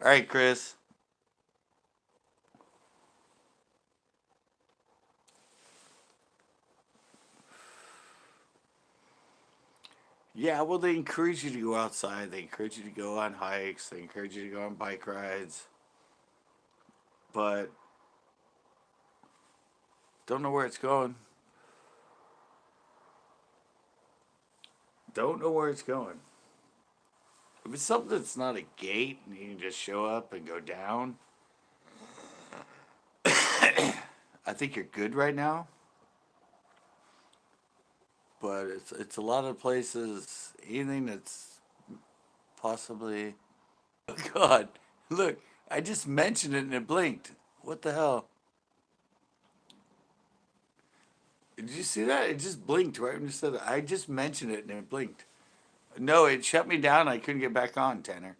All right, Chris. Yeah, well, they encourage you to go outside. They encourage you to go on hikes. They encourage you to go on bike rides. But don't know where it's going. Don't know where it's going. If it's something that's not a gate and you can just show up and go down, I think you're good right now. But it's a lot of places. Anything that's possibly. Oh God! Look, I just mentioned it and it blinked. What the hell? Did you see that? It just blinked right when you said it. I just mentioned it and it blinked. No, it shut me down. I couldn't get back on, Tanner.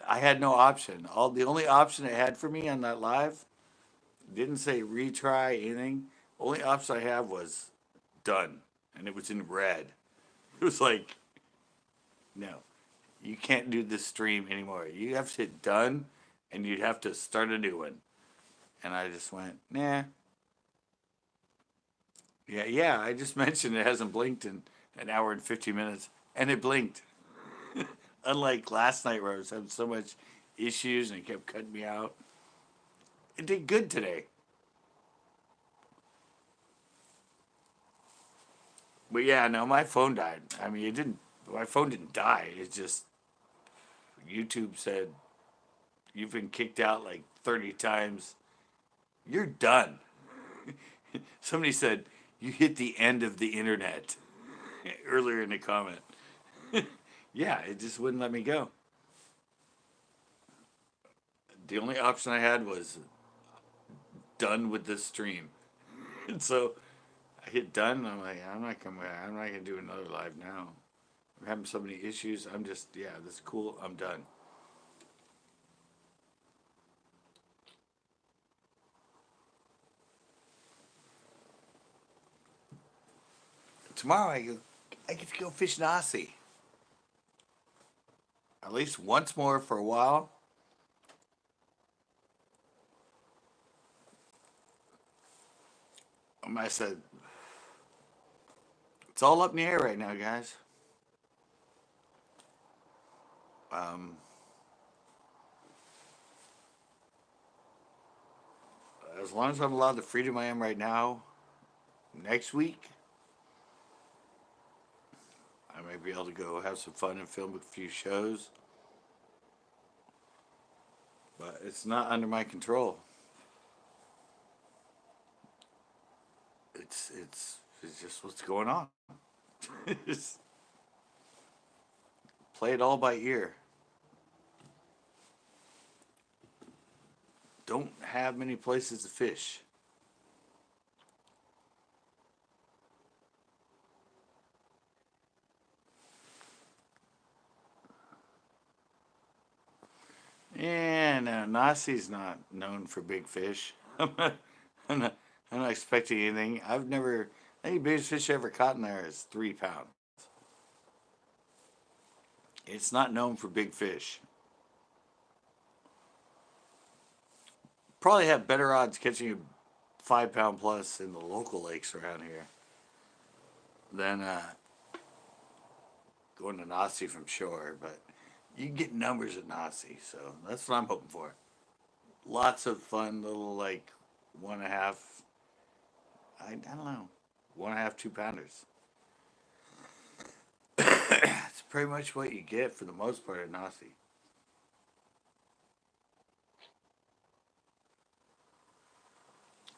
I had no option. The only option it had for me on that live didn't say retry anything. Only option I have was done, and it was in red. It was like, no, you can't do this stream anymore. You have to hit done, and you'd have to start a new one. And I just went, nah. Yeah, yeah. I just mentioned it hasn't blinked in an hour and 50 minutes, and it blinked. Unlike last night where I was having so much issues and it kept cutting me out. It did good today. But yeah, no, my phone died. I mean, it didn't. My phone didn't die. It just YouTube said you've been kicked out like 30 times. You're done. Somebody said you hit the end of the internet earlier in the comment. Yeah, it just wouldn't let me go. The only option I had was done with this stream. And so I hit done and I'm like, I'm not gonna do another live now. I'm having so many issues. I'm just, yeah, this is cool. I'm done. Tomorrow I get to go fish Nasi. At least once more for a while. I said, it's all up in the air right now, guys. Um, as long as I'm allowed the freedom I am right now, next week, I may be able to go have some fun and film a few shows. But it's not under my control. It's just what's going on. Play it all by ear. Don't have many places to fish. Yeah, no, Nasi's not known for big fish. I'm not, I'm not expecting anything. I think the biggest fish I ever caught in there is 3 pounds. It's not known for big fish. Probably have better odds catching a 5 pound plus in the local lakes around here than going to Nasi from shore. But you can get numbers at Nasi, so that's what I'm hoping for. Lots of fun little like 1.5. I don't know, 1.5 2 pounders. It's pretty much what you get for the most part at Nasi.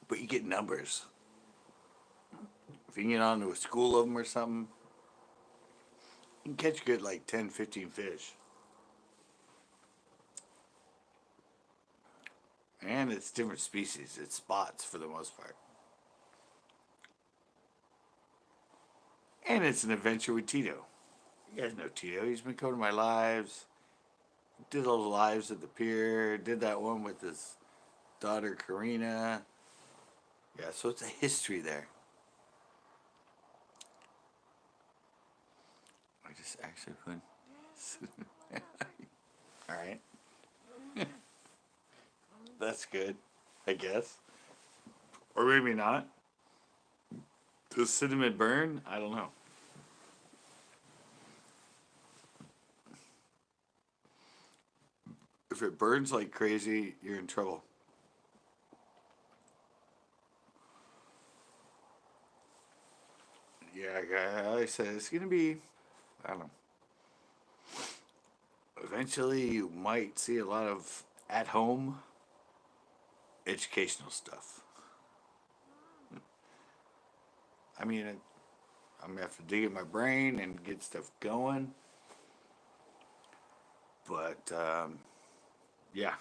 But you get numbers. If you can get onto a school of them or something, you can catch a good like 10, 15 fish. And it's different species. It's spots for the most part. And it's an adventure with Tito. You guys know Tito. He's been coming to my lives. Did all the lives at the pier. Did that one with his daughter Karina. Yeah, so it's a history there. I just actually put. All right, that's good, I guess, or maybe not. Does cinnamon burn? I don't know. If it burns like crazy, you're in trouble. Yeah, like I said, it's gonna be. I don't know. Eventually, you might see a lot of at-home educational stuff. I mean, I'm gonna have to dig in my brain and get stuff going. But yeah,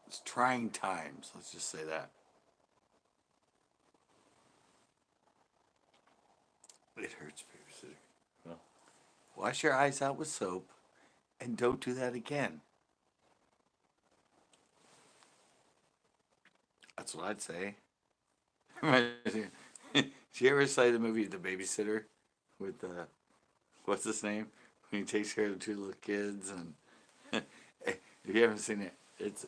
it's trying times. Let's just say that. It hurts, babysitter. Well, wash your eyes out with soap and don't do that again. That's what I'd say. Did you ever see the movie The Babysitter with what's his name? When he takes care of the two little kids, and if you haven't seen it, it's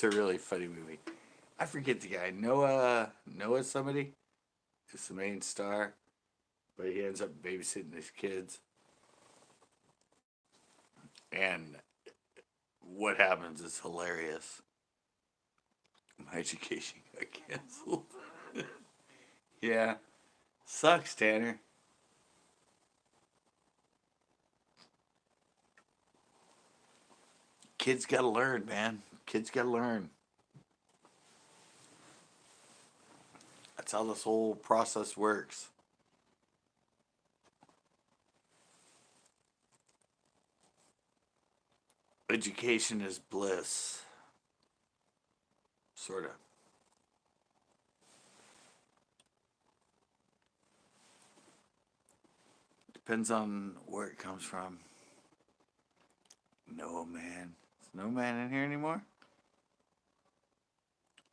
a really funny movie. I forget the guy. Noah somebody is the main star, but he ends up babysitting his kids. And what happens is hilarious. My education got canceled. Yeah. Sucks, Tanner. Kids gotta learn, man. Kids gotta learn. That's how this whole process works. Education is bliss. Sort of. Depends on where it comes from. No man. Is no man in here anymore?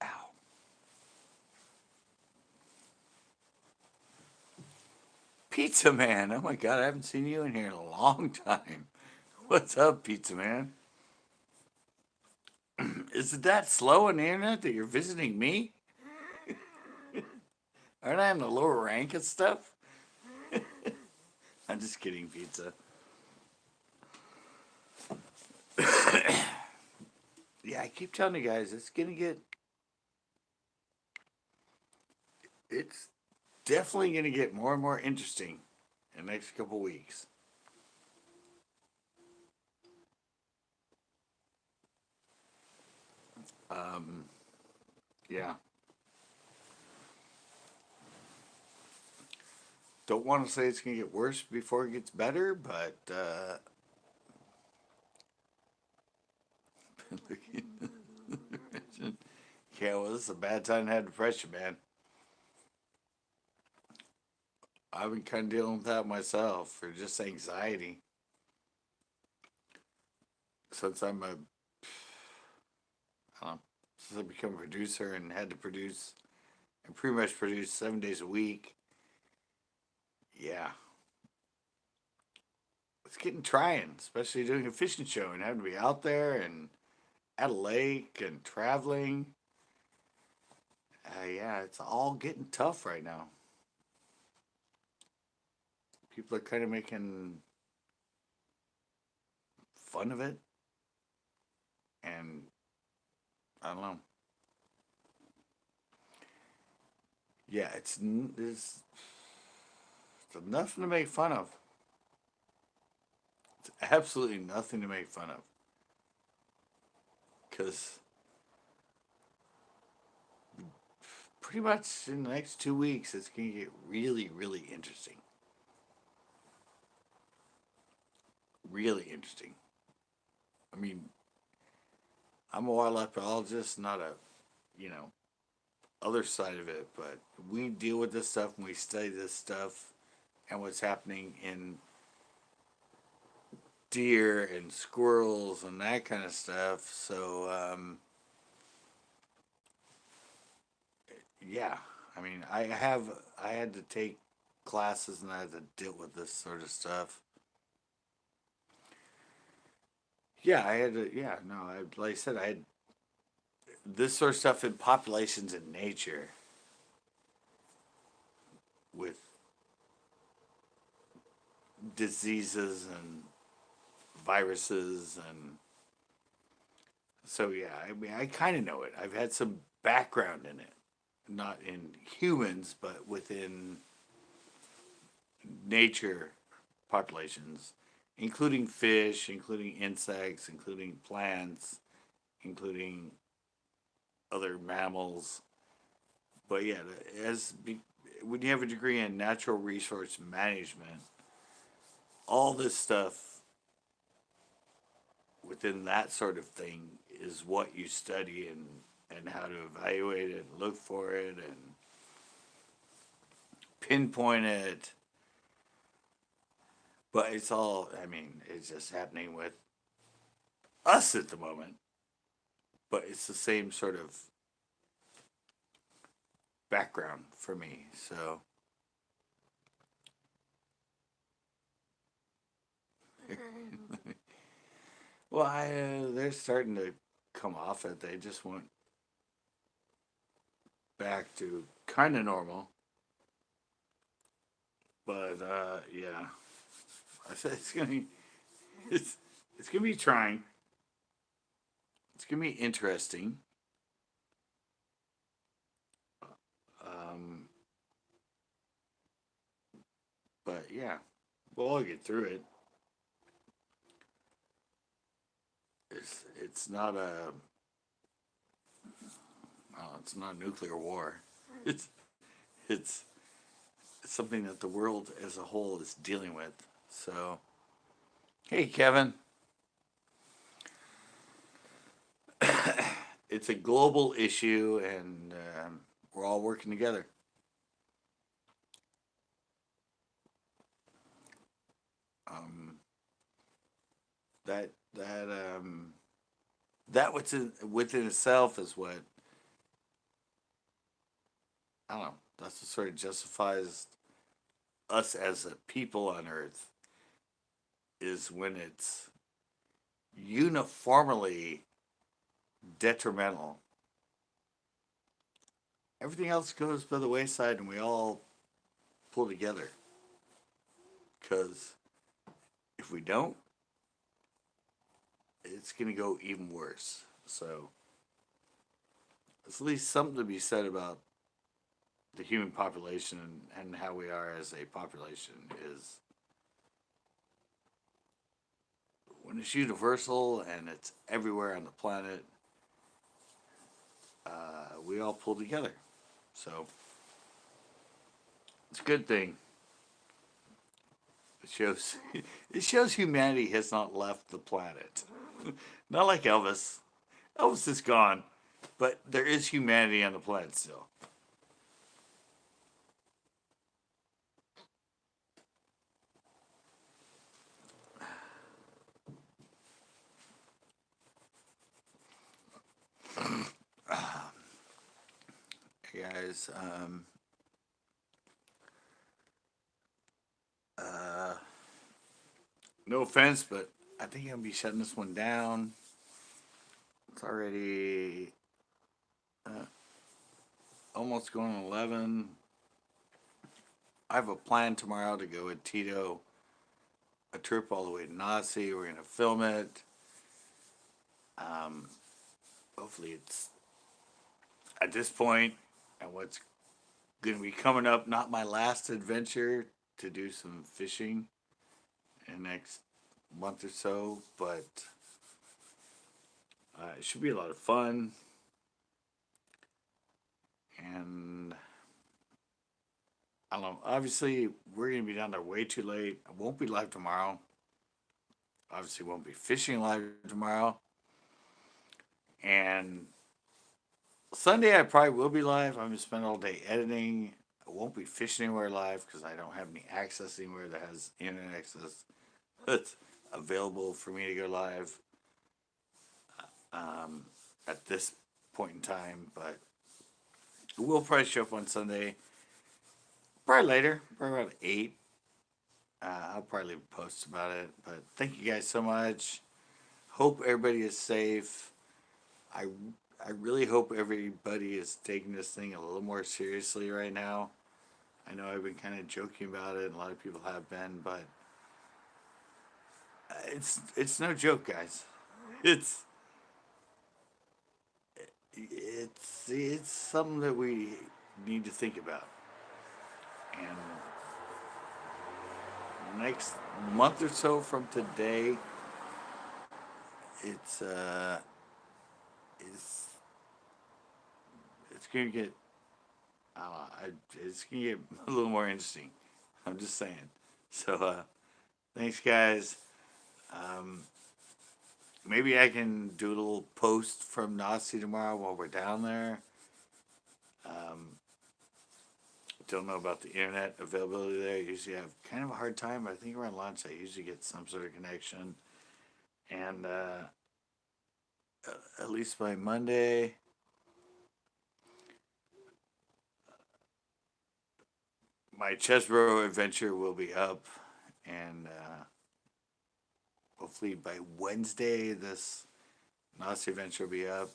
Ow. Pizza Man. Oh my god, I haven't seen you in here in a long time. What's up, Pizza Man? Is it that slow on the internet that you're visiting me? Aren't I in the lower rank and stuff? I'm just kidding, Pizza. Yeah, I keep telling you guys, it's definitely gonna get more and more interesting in the next couple weeks. Um, yeah. Don't want to say it's gonna get worse before it gets better, but yeah, well, this is a bad time to have depression, man. I've been kind of dealing with that myself, or just anxiety, since I don't know, since I became a producer and had to produce and pretty much produce 7 days a week. Yeah, it's getting trying, especially doing a fishing show and having to be out there and at a lake and traveling. Yeah, it's all getting tough right now. People are kind of making fun of it, and I don't know. Yeah, it's nothing to make fun of. It's absolutely nothing to make fun of. Because pretty much in the next 2 weeks, it's going to get really, really interesting. Really interesting. I mean, I'm a wildlife biologist, not a, you know, other side of it, but we deal with this stuff and we study this stuff and what's happening in deer and squirrels and that kind of stuff. So, yeah, I mean, I had to take classes and I had to deal with this sort of stuff. Yeah, I had to, yeah, no, like I said, I had this sort of stuff in populations in nature with diseases and viruses and so yeah, I mean I kind of know it. I've had some background in it, not in humans, but within nature populations, including fish, including insects, including plants, including other mammals. But yeah, when you have a degree in natural resource management, all this stuff within that sort of thing is what you study and how to evaluate it, look for it, and pinpoint it. But it's all, I mean, it's just happening with us at the moment. But it's the same sort of background for me. So, well, they're starting to come off it. They just went back to kind of normal. But yeah, I said it's it's gonna be trying. It's gonna be interesting. Um, but yeah, we'll all get through it. It's not a it's not nuclear war. It's it's something that the world as a whole is dealing with. So, hey, Kevin, it's a global issue, and we're all working together. Um, that that that within itself is what I don't know. That's what sort of justifies us as a people on Earth is when it's uniformly detrimental. Everything else goes by the wayside, and we all pull together. Because if we don't, it's going to go even worse. So, there's at least something to be said about the human population and how we are as a population is when it's universal and it's everywhere on the planet, we all pull together. So it's a good thing. It shows it shows humanity has not left the planet. Not like Elvis. Elvis is gone, but there is humanity on the planet still. Hey guys, uh, no offense, but I think I'm gonna be shutting this one down. It's already uh, almost going on 11. I have a plan tomorrow to go with Tito, a trip all the way to Nazi. We're gonna film it. Um, hopefully, it's at this point and what's gonna be coming up. Not my last adventure to do some fishing in the next month or so, but it should be a lot of fun. And I don't know. Obviously, we're going to be down there way too late. I won't be live tomorrow. Obviously, won't be fishing live tomorrow. And Sunday, I probably will be live. I'm going to spend all day editing. I won't be fishing anywhere live because I don't have any access anywhere that has internet access that's available for me to go live um, at this point in time. But we'll probably show up on Sunday, probably later, probably around 8. I'll probably leave a post about it. But thank you guys so much. Hope everybody is safe. I, I really hope everybody is taking this thing a little more seriously right now. I know I've been kind of joking about it, and a lot of people have been, but it's no joke, guys. It's it's something that we need to think about. And next month or so from today, it's uh it's it's gonna get it's gonna get a little more interesting. I'm just saying. So thanks, guys. Um, Maybe I can do a little post from Nazi tomorrow while we're down there. Um, don't know about the internet availability there. Usually I have kind of a hard time. I think around lunch I usually get some sort of connection. And at least by Monday, my Chesbro adventure will be up. And hopefully by Wednesday, this Nazi adventure will be up.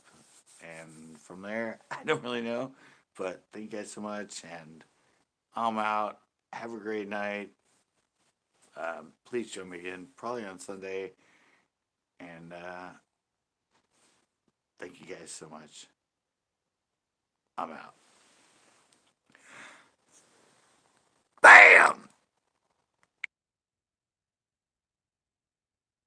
And from there, I don't really know. But thank you guys so much. And I'm out. Have a great night. Please join me again, probably on Sunday. And thank you guys so much. I'm out.